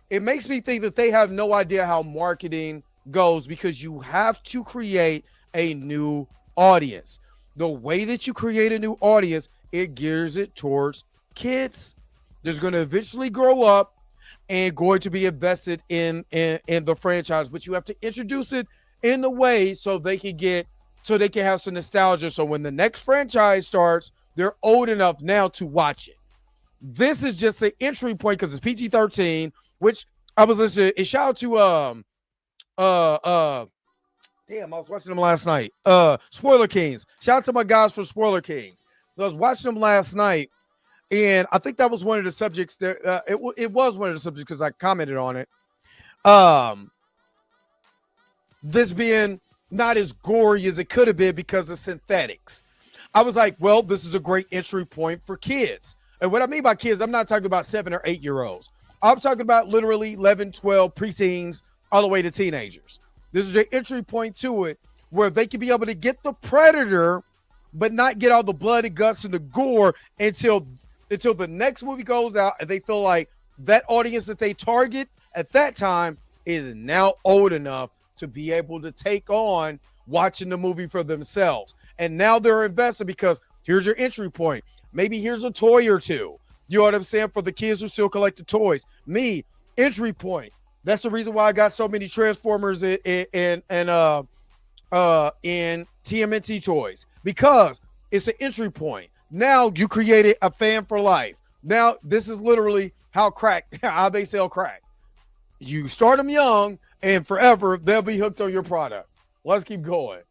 it makes me think that they have no idea how marketing goes, because you have to create a new audience. The way that you create a new audience, it gears it towards kids. There's going to eventually grow up and going to be invested in the franchise, but you have to introduce it in the way so they can have some nostalgia. So when the next franchise starts, they're old enough now to watch it. This is just an entry point because it's PG-13, which I was listening to. Shout out to damn, I was watching them last night. Spoiler Kings. Shout out to my guys for Spoiler Kings. I was watching them last night, and I think that was one of the subjects that it was one of the subjects because I commented on it. This being not as gory as it could have been because of synthetics. I was like, well, this is a great entry point for kids. And what I mean by kids, I'm not talking about 7 or 8 year olds. I'm talking about literally 11, 12, preteens, all the way to teenagers. This is the entry point to it where they can be able to get the Predator, but not get all the blood and guts and the gore until the next movie goes out and they feel like that audience that they target at that time is now old enough to be able to take on watching the movie for themselves. And now they're invested because here's your entry point. Maybe here's a toy or two. You know what I'm saying? For the kids who still collect the toys. Me, entry point. That's the reason why I got so many Transformers in TMNT toys, because it's an entry point. Now you created a fan for life. Now this is literally how they sell crack. You start them young, and forever they'll be hooked on your product. Let's keep going.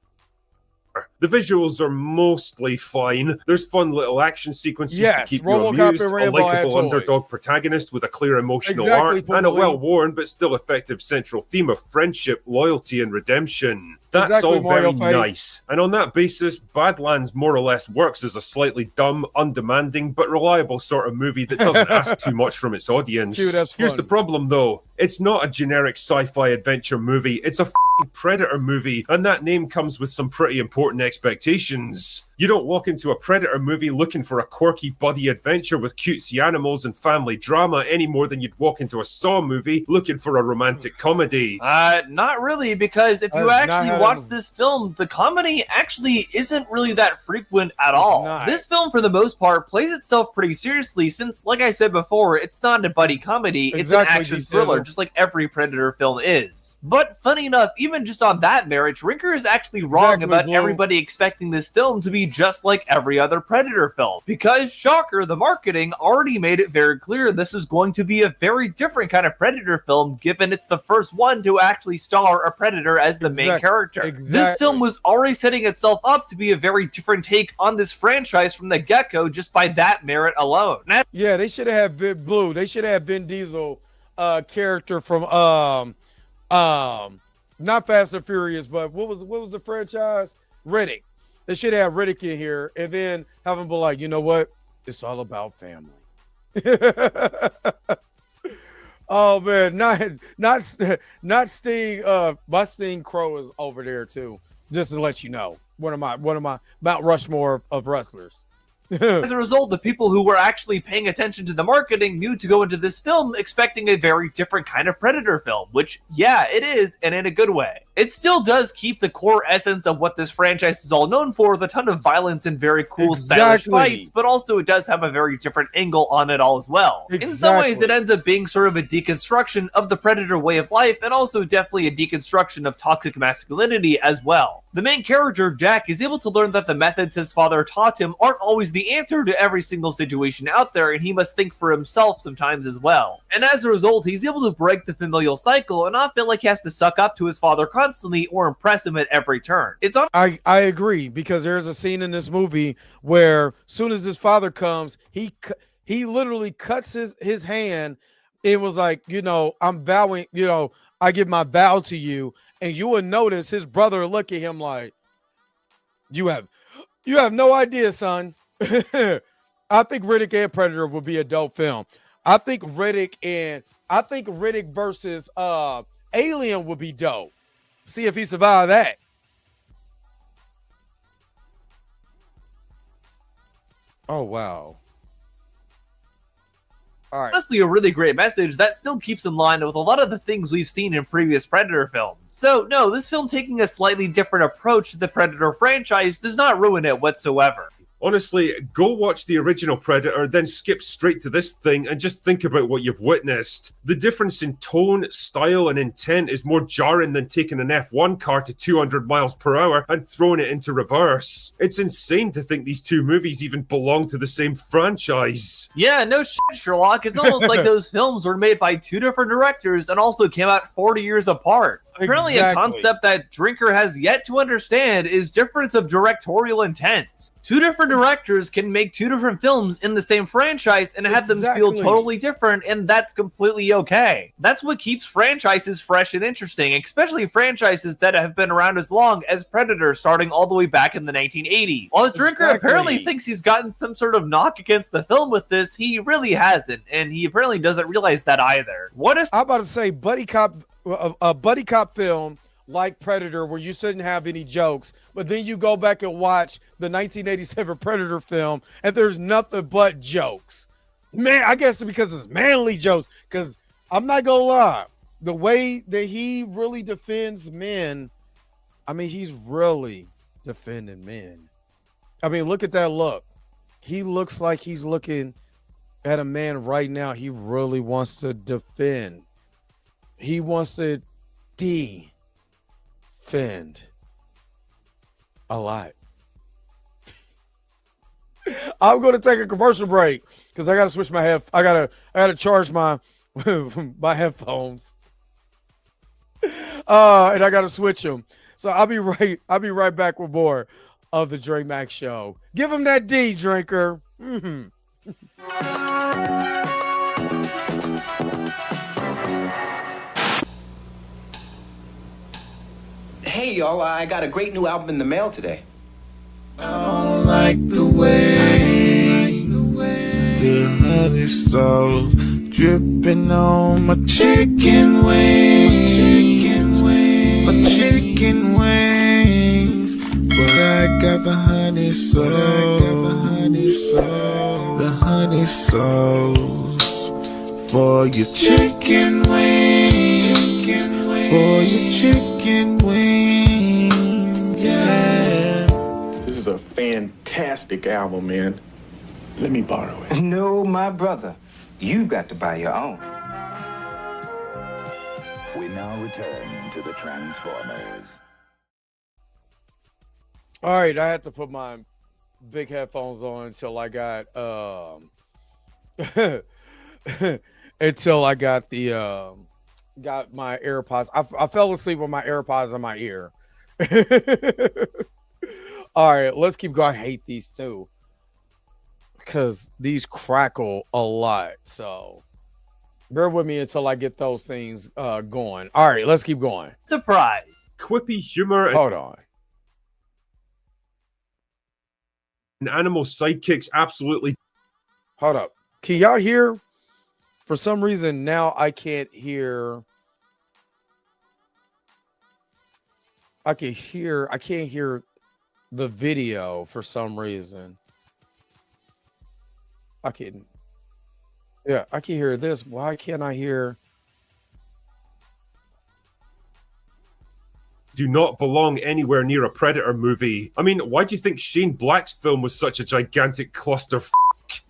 The visuals are mostly fine. There's fun little action sequences to keep you RoboCop amused, a likable underdog protagonist with a clear emotional arc, and a well-worn but still effective central theme of friendship, loyalty, and redemption. That's all very nice. And on that basis, Badlands more or less works as a slightly dumb, undemanding, but reliable sort of movie that doesn't ask too much from its audience. Here's the problem, though. It's not a generic sci-fi adventure movie. It's a Predator movie, and that name comes with some pretty important expectations. You don't walk into a Predator movie looking for a quirky buddy adventure with cutesy animals and family drama any more than you'd walk into a Saw movie looking for a romantic comedy. Not really, because if you actually watch this film, the comedy actually isn't really that frequent at all. This film, for the most part, plays itself pretty seriously since, like I said before, it's not a buddy comedy, it's an action thriller, just like every Predator film is. But funny enough, even just on that merit, Drinker is actually wrong about everybody expecting this film to be just like every other Predator film. Because, shocker, the marketing already made it very clear this is going to be a very different kind of Predator film, given it's the first one to actually star a Predator as the main character. This film was already setting itself up to be a very different take on this franchise from the get-go just by that merit alone. Yeah, they should have had Blue. They should have Vin Diesel character from not Fast and Furious, but what was the franchise? Riddick. They should have Riddick in here and then have him be like, you know what? It's all about family. Oh man, not Sting. My Sting Crow is over there too. Just to let you know, one of my Mount Rushmore of wrestlers. As a result, the people who were actually paying attention to the marketing knew to go into this film expecting a very different kind of Predator film, which, yeah, it is, and in a good way. It still does keep the core essence of what this franchise is all known for, with a ton of violence and very cool stylish fights, but also it does have a very different angle on it all as well. In some ways, it ends up being sort of a deconstruction of the Predator way of life, and also definitely a deconstruction of toxic masculinity as well. The main character, Jack, is able to learn that the methods his father taught him aren't always the answer to every single situation out there, and he must think for himself sometimes as well. And as a result, he's able to break the familial cycle and not feel like he has to suck up to his father constantly or impress him at every turn. I agree, because there's a scene in this movie where soon as his father comes, he literally cuts his hand. It was like, you know, I'm vowing, you know, I give my vow to you. And you will notice his brother look at him like, you have no idea, son. I think Riddick and Predator would be a dope film. I think Riddick versus Alien would be dope. See if he survived that. Oh wow. All right. Honestly, a really great message that still keeps in line with a lot of the things we've seen in previous Predator films. So, no, this film taking a slightly different approach to the Predator franchise does not ruin it whatsoever. Honestly, go watch the original Predator, then skip straight to this thing and just think about what you've witnessed. The difference in tone, style, and intent is more jarring than taking an F1 car to 200 miles per hour and throwing it into reverse. It's insane to think these two movies even belong to the same franchise. Yeah, no shit, Sherlock. It's almost like those films were made by two different directors and also came out 40 years apart. Apparently, a concept that Drinker has yet to understand is difference of directorial intent. Two different directors can make two different films in the same franchise and have them feel totally different, and that's completely okay. That's what keeps franchises fresh and interesting, especially franchises that have been around as long as Predator, starting all the way back in the 1980s. While Drinker apparently thinks he's gotten some sort of knock against the film with this, he really hasn't, and he apparently doesn't realize that either. I'm about to say a buddy cop film like Predator, where you shouldn't have any jokes, but then you go back and watch the 1987 Predator film and there's nothing but jokes. Man, I guess it's because it's manly jokes, because I'm not gonna lie, the way that he really defends men, I mean, he's really defending men. I mean, look at that look. He looks like he's looking at a man right now. He really wants to defend. He wants to defend a lot. I'm going to take a commercial break because I got to switch my I gotta charge my my headphones. And I got to switch them. So I'll be right back with more of the Dre Max Show. Give him that D, Drinker. Hey, y'all, I got a great new album in the mail today. I don't like the way the honey sauce dripping on my chicken wings, my chicken wings. I got the honey soul, the honey souls for your chicken wings, for your chicken wings, yeah. This is a fantastic album, man. Let me borrow it. No, my brother. You've got to buy your own. We now return to the Transformers. All right, I had to put my big headphones on until I got until I got the got my AirPods. I fell asleep with my AirPods in my ear. All right, let's keep going. I hate these too because these crackle a lot. So bear with me until I get those things going. All right, let's keep going. Surprise. Quippy humor. Hold on. And animal sidekicks absolutely. Hold up. Can y'all hear? For some reason now I can't hear. I can't hear the video for some reason. I can hear this. Why can't I hear? Do not belong anywhere near a Predator movie. I mean, why do you think Shane Black's film was such a gigantic cluster?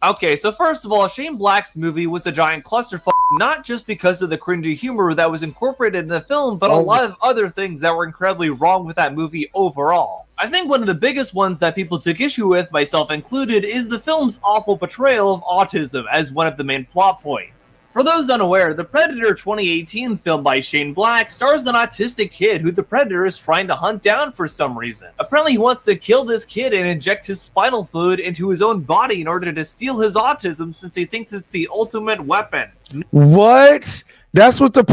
Okay, so first of all, Shane Black's movie was a giant clusterfuck, not just because of the cringy humor that was incorporated in the film, but a lot of other things that were incredibly wrong with that movie overall. I think one of the biggest ones that people took issue with, myself included, is the film's awful portrayal of autism as one of the main plot points. For those unaware, the Predator 2018 film by Shane Black stars an autistic kid who the Predator is trying to hunt down for some reason. Apparently he wants to kill this kid and inject his spinal fluid into his own body in order to steal his autism since he thinks it's the ultimate weapon. What? That's what the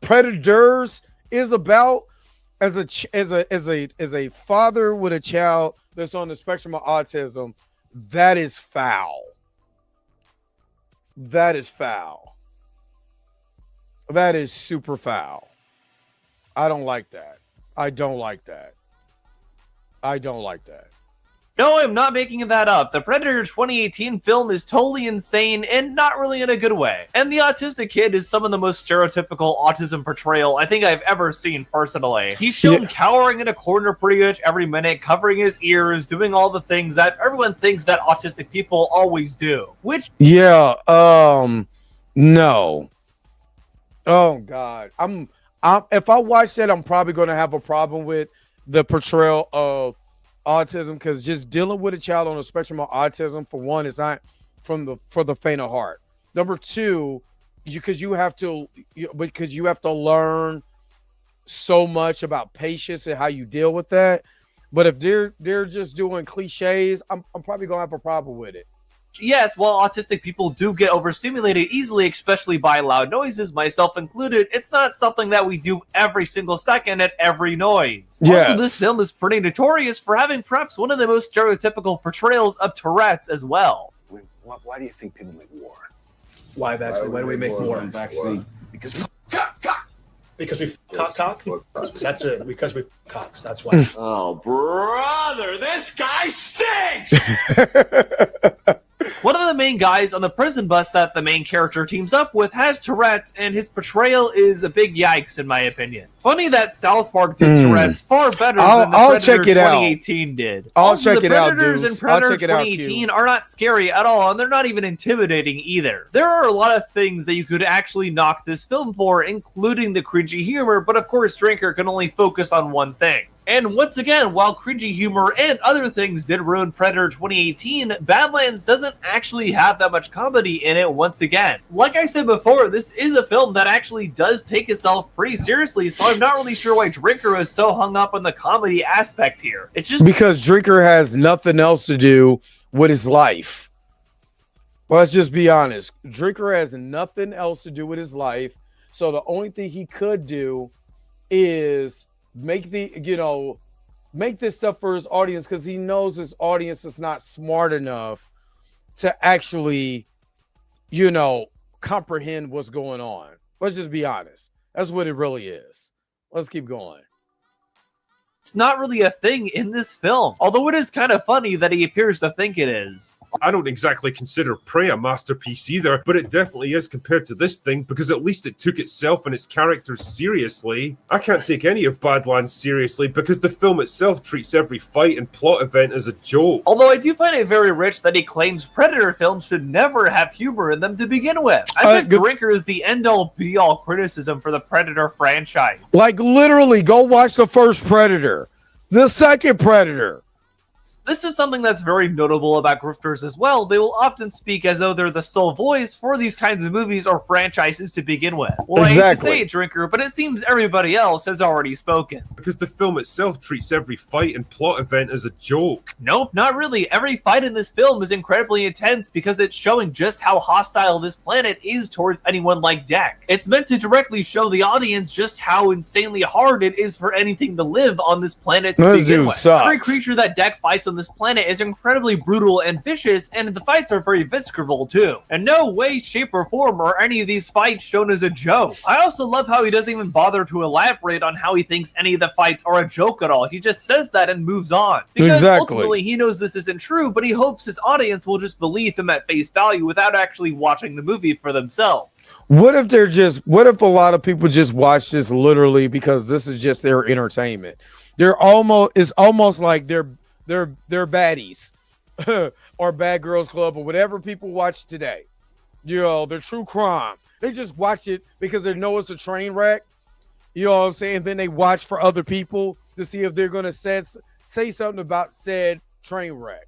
Predators is about? As a father with a child that's on the spectrum of autism, that is foul. That is foul. That is super foul. I don't like that. I don't like that. I don't like that. No, I'm not making that up. The Predator 2018 film is totally insane and not really in a good way. And the autistic kid is some of the most stereotypical autism portrayal I think I've ever seen personally. He's shown cowering in a corner pretty much every minute, covering his ears, doing all the things that everyone thinks that autistic people always do. Which no. Oh God. I'm if I watch that, I'm probably gonna have a problem with the portrayal of autism, because just dealing with a child on the spectrum of autism, for one, is not for the faint of heart. Number two, because you have to learn so much about patience and how you deal with that. But if they're just doing cliches, I'm probably gonna have a problem with it. yes, while autistic people do get overstimulated easily, especially by loud noises, myself included, it's not something that we do every single second at every noise. Yes. Also, this film is pretty notorious for having perhaps one of the most stereotypical portrayals of Tourette's as well. Why do you think people make war? Why, Baxley? Why do we make war? Baxley? Because we cock. That's it. Because we cocks. That's why. Oh, brother, this guy stinks! One of the main guys on the prison bus that the main character teams up with has Tourette's, and his portrayal is a big yikes in my opinion. Funny that South Park did Tourette's far better than the Predator 2018 did. I'll check it out, dude. The Predators in Predator 2018 are not scary at all, and they're not even intimidating either. There are a lot of things that you could actually knock this film for, including the cringy humor, but of course Drinker can only focus on one thing. And once again, while cringy humor and other things did ruin Predator 2018, Badlands doesn't actually have that much comedy in it once again. Like I said before, this is a film that actually does take itself pretty seriously, so I'm not really sure why Drinker is so hung up on the comedy aspect here. It's just because Drinker has nothing else to do with his life. Well, let's just be honest. Drinker has nothing else to do with his life, so the only thing he could do is make this stuff for his audience, because he knows his audience is not smart enough to actually, comprehend what's going on. Let's just be honest. That's what it really is. Let's keep going. just not really a thing in this film. Although it is kind of funny that he appears to think it is. I don't exactly consider Prey a masterpiece either, but it definitely is compared to this thing because at least it took itself and its characters seriously. I can't take any of Badlands seriously because the film itself treats every fight and plot event as a joke. Although I do find it very rich that he claims Predator films should never have humor in them to begin with. As if Drinker is the end-all be-all criticism for the Predator franchise. Like literally, go watch the first Predator, the second Predator. This is something that's very notable about grifters as well. They will often speak as though they're the sole voice for these kinds of movies or franchises to begin with. Well, exactly. I hate to say it, Drinker, but it seems everybody else has already spoken. Because the film itself treats every fight and plot event as a joke. Nope, not really. Every fight in this film is incredibly intense because it's showing just how hostile this planet is towards anyone like Deck. It's meant to directly show the audience just how insanely hard it is for anything to live on this planet to begin with. Sucks. Every creature that Deck fights on this planet is incredibly brutal and vicious, and the fights are very visceral too. In no way, shape, or form are any of these fights shown as a joke. I also love how he doesn't even bother to elaborate on how he thinks any of the fights are a joke at all. He just says that and moves on. Because ultimately he knows this isn't true, but he hopes his audience will just believe him at face value without actually watching the movie for themselves. What if a lot of people just watch this literally because this is just their entertainment? It's almost like they're baddies or Bad Girls Club or whatever people watch today. You know, they're true crime. They just watch it because they know it's a train wreck. You know what I'm saying? Then they watch for other people to see if they're going to say something about said train wreck.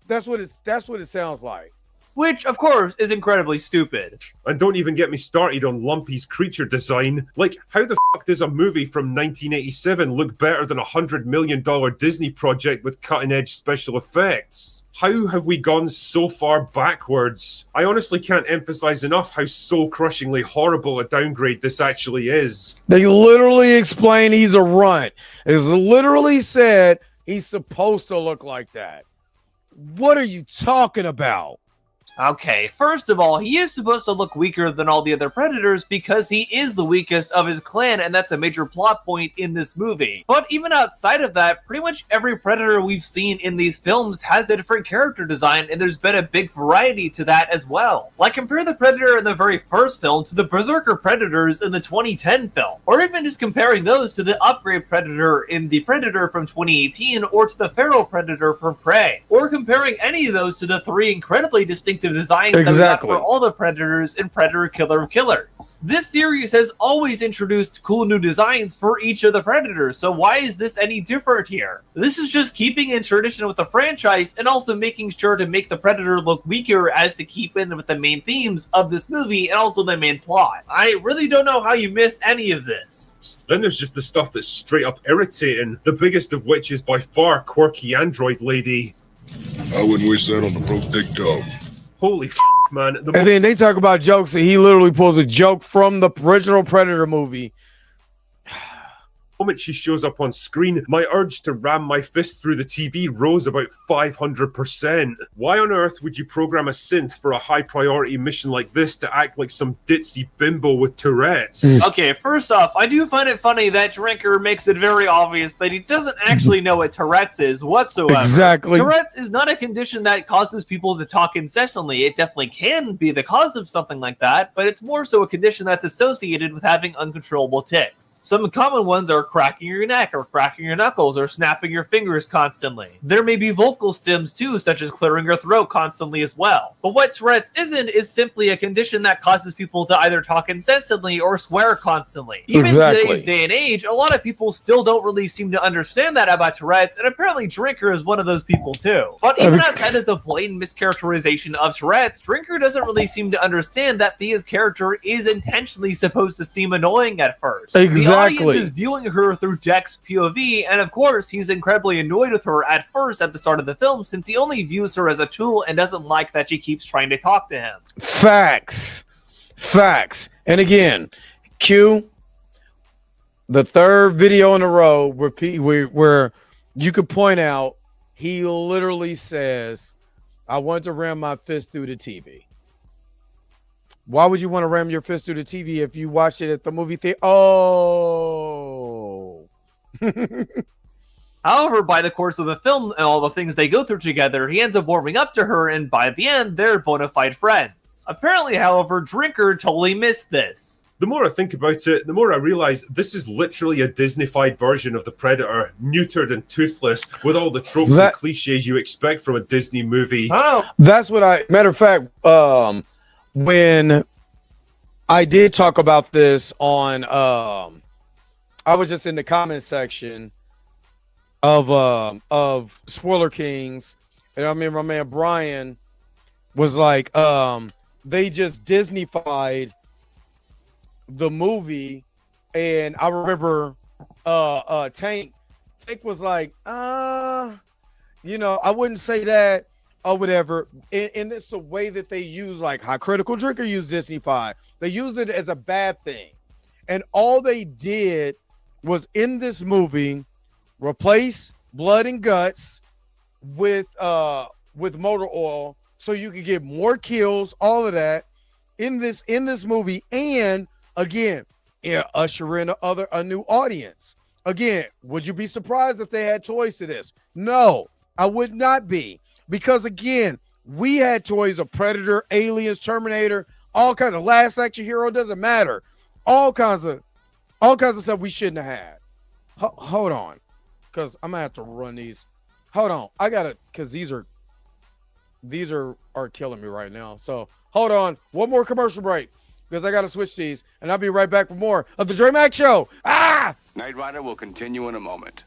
That's what it sounds like. Which, of course, is incredibly stupid. And don't even get me started on Lumpy's creature design. Like, how the fuck does a movie from 1987 look better than a $100 million Disney project with cutting-edge special effects? How have we gone so far backwards? I honestly can't emphasize enough how soul-crushingly horrible a downgrade this actually is. They literally explain he's a runt. It's literally said he's supposed to look like that. What are you talking about? Okay, first of all, he is supposed to look weaker than all the other Predators because he is the weakest of his clan, and that's a major plot point in this movie. But even outside of that, pretty much every Predator we've seen in these films has a different character design, and there's been a big variety to that as well. Like, compare the Predator in the very first film to the Berserker Predators in the 2010 film, or even just comparing those to the upgrade Predator in the Predator from 2018, or to the Feral Predator from Prey, or comparing any of those to the three incredibly distinctive designs that we got for all the Predators in Predator Killer of Killers. This series has always introduced cool new designs for each of the Predators, so why is this any different here? This is just keeping in tradition with the franchise and also making sure to make the Predator look weaker as to keep in with the main themes of this movie and also the main plot. I really don't know how you miss any of this. Then there's just the stuff that's straight up irritating, the biggest of which is by far Quirky Android Lady. I wouldn't wish that on the broke dick dog. Holy man. And then they talk about jokes, and he literally pulls a joke from the original Predator movie. The moment she shows up on screen, my urge to ram my fist through the TV rose about 500%. Why on earth would you program a synth for a high priority mission like this to act like some ditzy bimbo with Tourette's? Okay, first off, I do find it funny that Drinker makes it very obvious that he doesn't actually know what Tourette's is whatsoever. Exactly. Tourette's is not a condition that causes people to talk incessantly. It definitely can be the cause of something like that, but it's more so a condition that's associated with having uncontrollable tics. Some common ones are cracking your neck or cracking your knuckles or snapping your fingers constantly. There may be vocal stims too, such as clearing your throat constantly as well. But what Tourette's isn't is simply a condition that causes people to either talk incessantly or swear constantly. Even in today's day and age, a lot of people still don't really seem to understand that about Tourette's, and apparently Drinker is one of those people too. But even outside of the blatant mischaracterization of Tourette's, Drinker doesn't really seem to understand that Thea's character is intentionally supposed to seem annoying at first. Exactly. The audience is viewing her through Deck's POV, and of course, he's incredibly annoyed with her at first at the start of the film, since he only views her as a tool and doesn't like that she keeps trying to talk to him. Facts. And again, Q, the third video in a row where you could point out he literally says, I want to ram my fist through the TV. Why would you want to ram your fist through the TV if you watched it at the movie theater? Oh. However, by the course of the film and all the things they go through together, he ends up warming up to her, and by the end, they're bona fide friends. Apparently, however, Drinker totally missed this. The more I think about it, the more I realize this is literally a Disneyfied version of the Predator, neutered and toothless, with all the tropes and cliches you expect from a Disney movie. Oh, that's what matter of fact, when I did talk about this on, I was just in the comment section of Spoiler Kings, and I mean, my man Brian was like, they just Disneyfied the movie, and I remember Tank was like, I wouldn't say that or whatever, and it's the way that they use, like how Critical Drinker used Disneyfied. They use it as a bad thing, and all they did was in this movie replace blood and guts with motor oil so you could get more kills, all of that in this movie, and again, usher in a new audience. Again, would you be surprised if they had toys to this? No, I would not be, because again, we had toys of Predator, Aliens, Terminator, all kinds of Last Action Hero, doesn't matter, all kinds of stuff we shouldn't have had. Hold on, because I'm gonna have to run these. Hold on, I gotta, because these are killing me right now. So hold on, one more commercial break, because I got to switch these, and I'll be right back with more of the Dre Mack Show. Knight Rider will continue in a moment.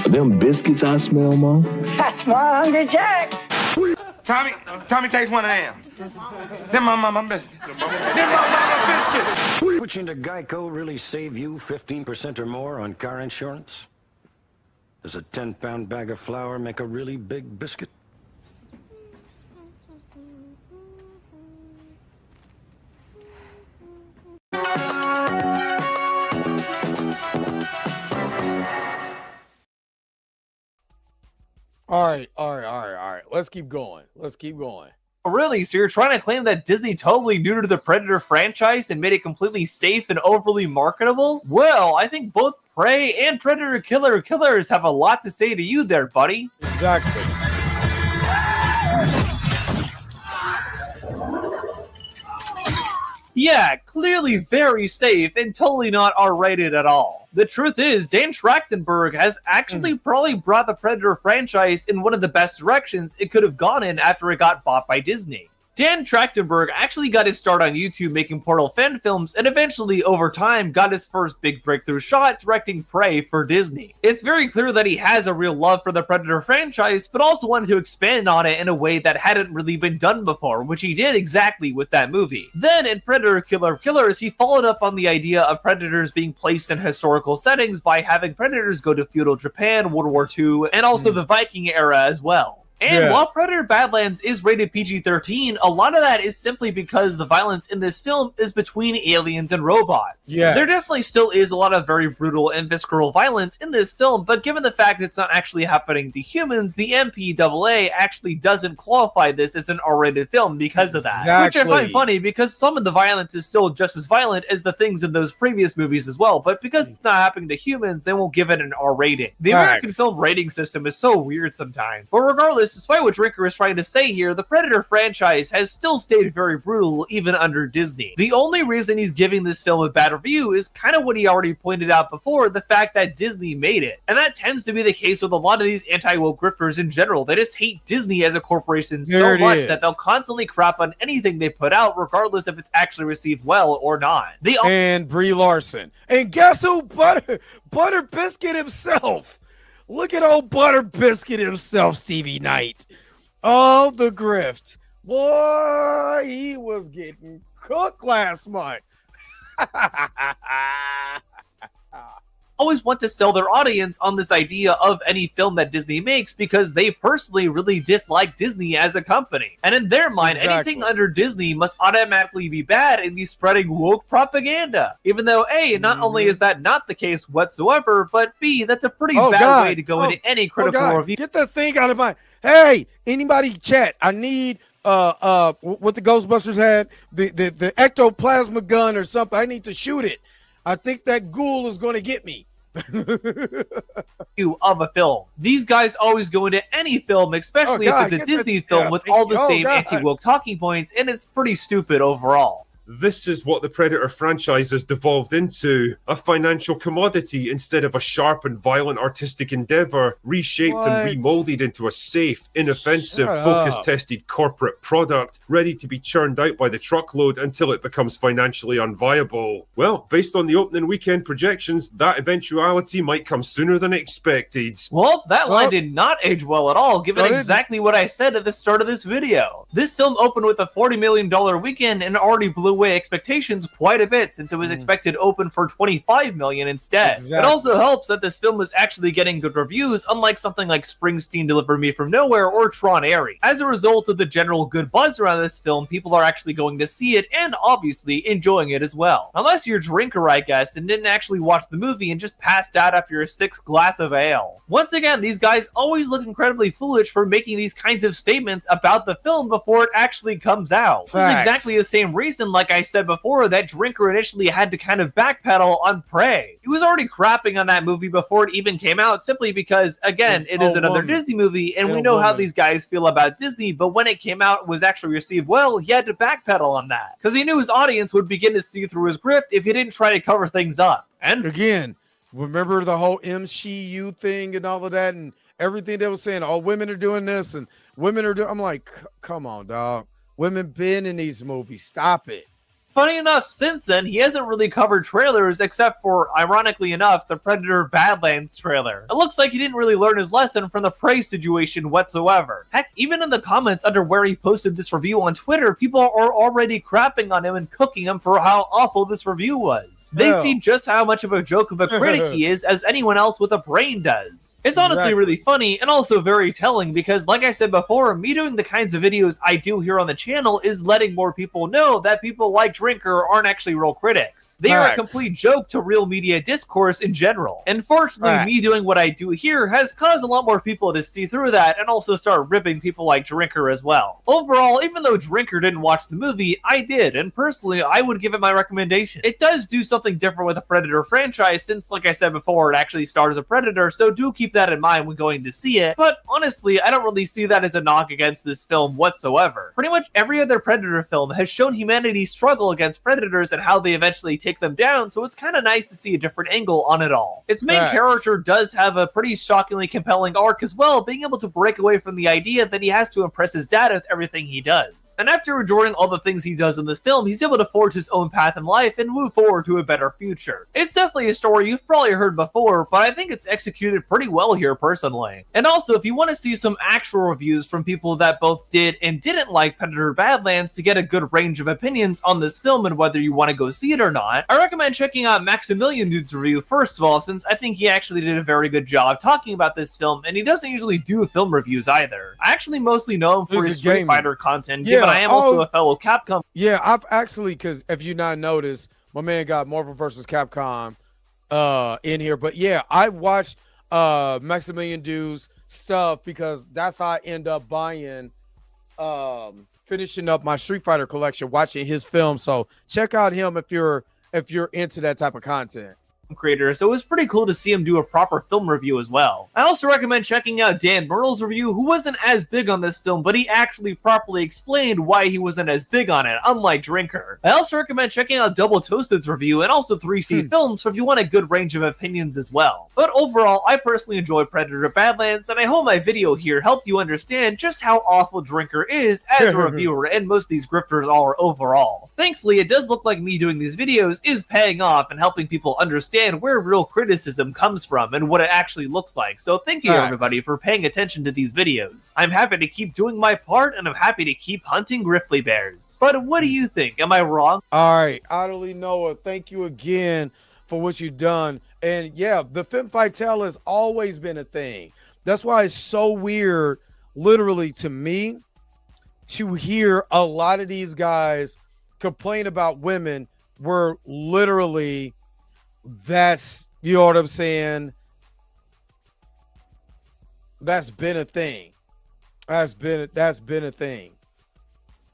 Them biscuits I smell, Mom. That's my Hungry Jack. Tommy takes one of them. Them my mama biscuit. Them my mama biscuit. Switching to Geico really save you 15% or more on car insurance? Does a 10-pound bag of flour make a really big biscuit? All right. Let's keep going. Really? So you're trying to claim that Disney totally neutered the Predator franchise and made it completely safe and overly marketable? Well, I think both Prey and Predator Killers have a lot to say to you there, buddy. Exactly. Yeah, clearly very safe and totally not R-rated at all. The truth is, Dan Trachtenberg has actually probably brought the Predator franchise in one of the best directions it could have gone in after it got bought by Disney. Dan Trachtenberg actually got his start on YouTube making Portal fan films, and eventually, over time, got his first big breakthrough shot directing Prey for Disney. It's very clear that he has a real love for the Predator franchise, but also wanted to expand on it in a way that hadn't really been done before, which he did exactly with that movie. Then, in Predator Killers, he followed up on the idea of Predators being placed in historical settings by having Predators go to feudal Japan, World War II, and also the Viking era as well. And while Predator Badlands is rated PG-13, a lot of that is simply because the violence in this film is between aliens and robots. Yes. There definitely still is a lot of very brutal and visceral violence in this film, but given the fact it's not actually happening to humans, the MPAA actually doesn't qualify this as an R-rated film because of that. Which I find funny, because some of the violence is still just as violent as the things in those previous movies as well, but because it's not happening to humans, they won't give it an R rating. The American film rating system is so weird sometimes. But regardless, despite what Drinker is trying to say here, the Predator franchise has still stayed very brutal even under Disney. The only reason he's giving this film a bad review is kind of what he already pointed out before, the fact that Disney made it. And that tends to be the case with a lot of these anti-woke grifters in general. They just hate Disney as a corporation so much that they'll constantly crap on anything they put out, regardless if it's actually received well or not. And Brie Larson. And guess who? Butter Biscuit himself. Look at old Butter Biscuit himself, Stevie Knight. Oh, the grift. Boy, he was getting cooked last month. always want to sell their audience on this idea of any film that Disney makes because they personally really dislike Disney as a company. And in their mind, anything under Disney must automatically be bad and be spreading woke propaganda. Even though A, not only is that not the case whatsoever, but B, that's a pretty bad way to go into any critical review. Get that thing out of my... Hey, anybody chat, I need what the Ghostbusters had, the ectoplasma gun or something. I need to shoot it. I think that ghoul is going to get me. Of a film. These guys always go into any film, especially if it's a Disney film, with all the same anti-woke talking points, and it's pretty stupid overall. This is what the Predator franchise has devolved into, a financial commodity instead of a sharp and violent artistic endeavor, reshaped and remolded into a safe, inoffensive, focus-tested corporate product, ready to be churned out by the truckload until it becomes financially unviable. Well, based on the opening weekend projections, that eventuality might come sooner than expected. Well, that line did not age well at all, given exactly what I said at the start of this video. This film opened with a $40 million weekend and already blew away expectations quite a bit, since it was expected to open for $25 million instead. It also helps that this film is actually getting good reviews, unlike something like Springsteen Deliver Me From Nowhere or Tron Airy. As a result of the general good buzz around this film, people are actually going to see it and obviously enjoying it as well. Unless you're a drinker, I guess, and didn't actually watch the movie and just passed out after your 6th glass of ale. Once again, these guys always look incredibly foolish for making these kinds of statements about the film before it actually comes out. This is exactly the same reason, like I said before, that Drinker initially had to kind of backpedal on Prey. He was already crapping on that movie before it even came out, simply because, again, it is another Disney movie, and we know how these guys feel about Disney, but when it came out and was actually received well, he had to backpedal on that, because he knew his audience would begin to see through his grift if he didn't try to cover things up. And again, remember the whole MCU thing and all of that, and everything they were saying, all women are doing this, and women are doing... I'm like, come on, dog. Women been in these movies. Stop it. Funny enough, since then, he hasn't really covered trailers except for, ironically enough, the Predator Badlands trailer. It looks like he didn't really learn his lesson from the Prey situation whatsoever. Heck, even in the comments under where he posted this review on Twitter, people are already crapping on him and cooking him for how awful this review was. They see just how much of a joke of a critic he is as anyone else with a brain does. It's honestly really funny and also very telling because, like I said before, me doing the kinds of videos I do here on the channel is letting more people know that people like Drinker aren't actually real critics. They are a complete joke to real media discourse in general. And fortunately, me doing what I do here has caused a lot more people to see through that and also start ripping people like Drinker as well. Overall, even though Drinker didn't watch the movie, I did, and personally, I would give it my recommendation. It does do something different with the Predator franchise since, like I said before, it actually stars a Predator, so do keep that in mind when going to see it, but honestly, I don't really see that as a knock against this film whatsoever. Pretty much every other Predator film has shown humanity's struggle against predators and how they eventually take them down, so it's kind of nice to see a different angle on it all. Its main character does have a pretty shockingly compelling arc as well, being able to break away from the idea that he has to impress his dad with everything he does. And after enduring all the things he does in this film, he's able to forge his own path in life and move forward to a better future. It's definitely a story you've probably heard before, but I think it's executed pretty well here personally. And also, if you want to see some actual reviews from people that both did and didn't like Predator Badlands to get a good range of opinions on this film and whether you want to go see it or not, I recommend checking out Maximilian Dude's review first of all, since I think he actually did a very good job talking about this film, and he doesn't usually do film reviews either. I actually mostly know him for his Street Fighter content, given I am also a fellow Capcom. Yeah, I've actually, because if you not noticed, my man got Marvel vs. Capcom in here, but yeah, I watched Maximilian Dude's stuff because that's how I end up buying finishing up my Street Fighter collection, watching his film. So check out him if you're into that type of content. Creator, so it was pretty cool to see him do a proper film review as well. I also recommend checking out Dan Myrtle's review, who wasn't as big on this film, but he actually properly explained why he wasn't as big on it, unlike Drinker. I also recommend checking out Double Toasted's review and also 3C Films, so if you want a good range of opinions as well. But overall, I personally enjoyed Predator Badlands, and I hope my video here helped you understand just how awful Drinker is as a reviewer, and most of these grifters are overall. Thankfully, it does look like me doing these videos is paying off and helping people understand where real criticism comes from and what it actually looks like. So thank you everybody for paying attention to these videos. I'm happy to keep doing my part, and I'm happy to keep hunting grizzly bears. But what do you think? Am I wrong? All right, Otterly Noah, thank you again for what you've done. And yeah, the femme fatale has always been a thing. That's why it's so weird, literally to me, to hear a lot of these guys complain about women where literally that's, you know what I'm saying? That's been a thing. That's been a thing.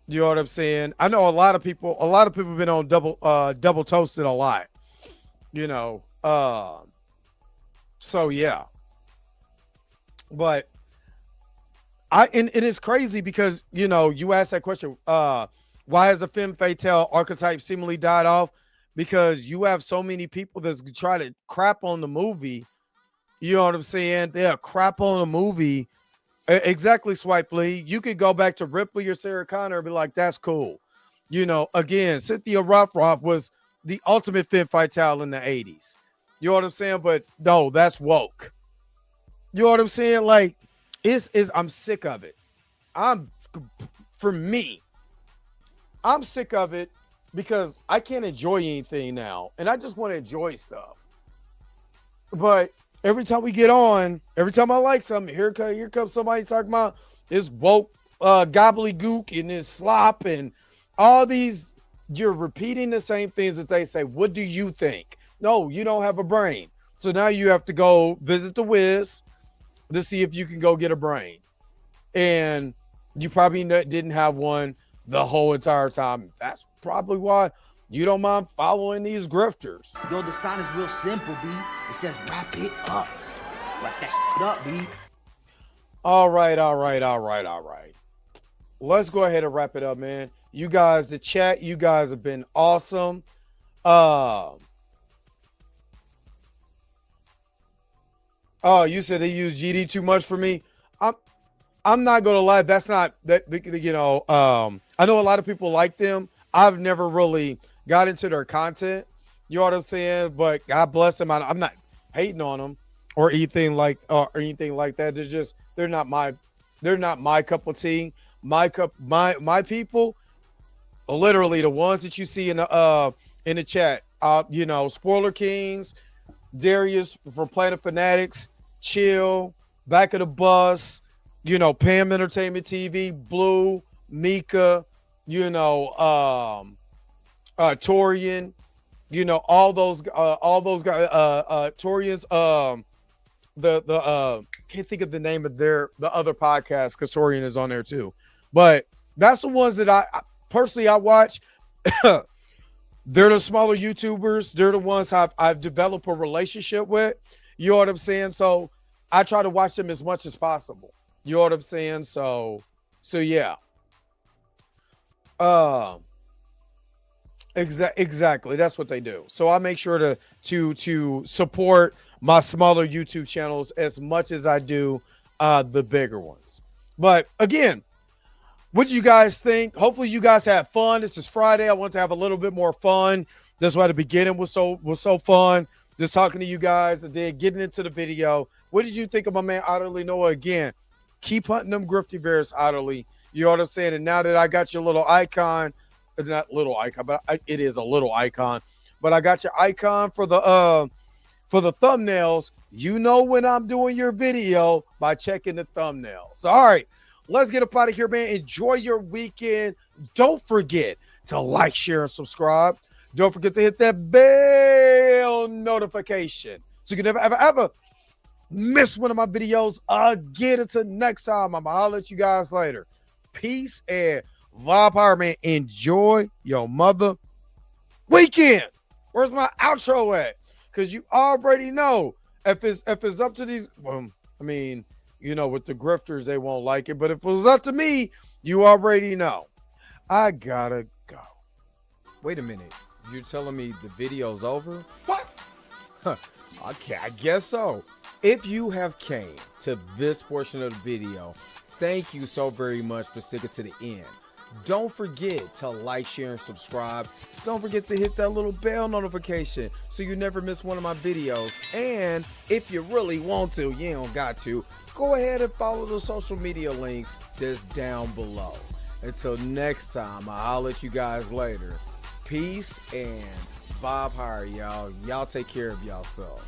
You know what I'm saying? I know a lot of people have been on double toasted a lot. You know, so yeah. But and it's crazy because, you know, you asked that question, why has the femme fatale archetype seemingly died off? Because you have so many people that's try to crap on the movie. You know what I'm saying? They'll crap on a movie. Exactly, Swipe Lee. You could go back to Ripley or Sarah Connor and be like, that's cool. You know, again, Cynthia Rothrock was the ultimate femme fatale in the 80s. You know what I'm saying? But no, that's woke. You know what I'm saying? Like, I'm sick of it. For me, I'm sick of it because I can't enjoy anything now. And I just want to enjoy stuff. But every time we get on, every time I like something, here comes somebody talking about this woke gobbledygook and this slop and all these. You're repeating the same things that they say. What do you think? No, you don't have a brain. So now you have to go visit the Wiz to see if you can go get a brain. And you probably didn't have one the whole entire time. That's probably why you don't mind following these grifters. Yo, the sign is real simple, B. It says wrap it up. Wrap that shit up, B. All right. Let's go ahead and wrap it up, man. You guys, the chat, you guys have been awesome. Oh, you said they use GD too much for me. I'm not gonna lie. That's not that. You know, I know a lot of people like them. I've never really got into their content. You know what I'm saying? But God bless them. I'm not hating on them or anything like that. They're not my cup of tea. My people, literally the ones that you see in the chat. You know, Spoiler Kings, Darius from Planet Fanatics, Chill, Back of the Bus, you know, Pam Entertainment TV, Blue, Mika, you know, Torian, you know, all those guys, Torian's, can't think of the name of the other podcast because Torian is on there too. But that's the ones that I personally watch. They're the smaller YouTubers. They're the ones I've developed a relationship with. You know what I'm saying? So I try to watch them as much as possible. You know what I'm saying? So yeah. Exactly. That's what they do. So I make sure to support my smaller YouTube channels as much as I do the bigger ones. But again, what do you guys think? Hopefully you guys had fun. This is Friday. I want to have a little bit more fun. That's why the beginning was so fun. Just talking to you guys and then getting into the video. What did you think of my man Otterly Noah? Again, keep hunting them grifty bears, Otterly. You know what I'm saying? And now that I got your little icon, not little icon, but it is a little icon. But I got your icon for the thumbnails. You know when I'm doing your video by checking the thumbnails. All right. Let's get up out of here, man. Enjoy your weekend. Don't forget to like, share, and subscribe. Don't forget to hit that bell notification so you can never, ever miss one of my videos again. Until next time, I'm going to holler at you guys later. Peace and vibe power, man. Enjoy your mother weekend. Where's my outro at? Because you already know if it's up to these, I mean, you know, with the grifters, they won't like it. But if it was up to me, you already know. I gotta go. Wait a minute. You're telling me the video's over? What? Okay, I guess so. If you have came to this portion of the video, thank you so very much for sticking to the end. Don't forget to like, share, and subscribe. Don't forget to hit that little bell notification so you never miss one of my videos. And if you really want to, you don't got to, go ahead and follow the social media links that's down below. Until next time, I'll holler at you guys later. Peace and Bob Hire, y'all. Y'all take care of y'all self.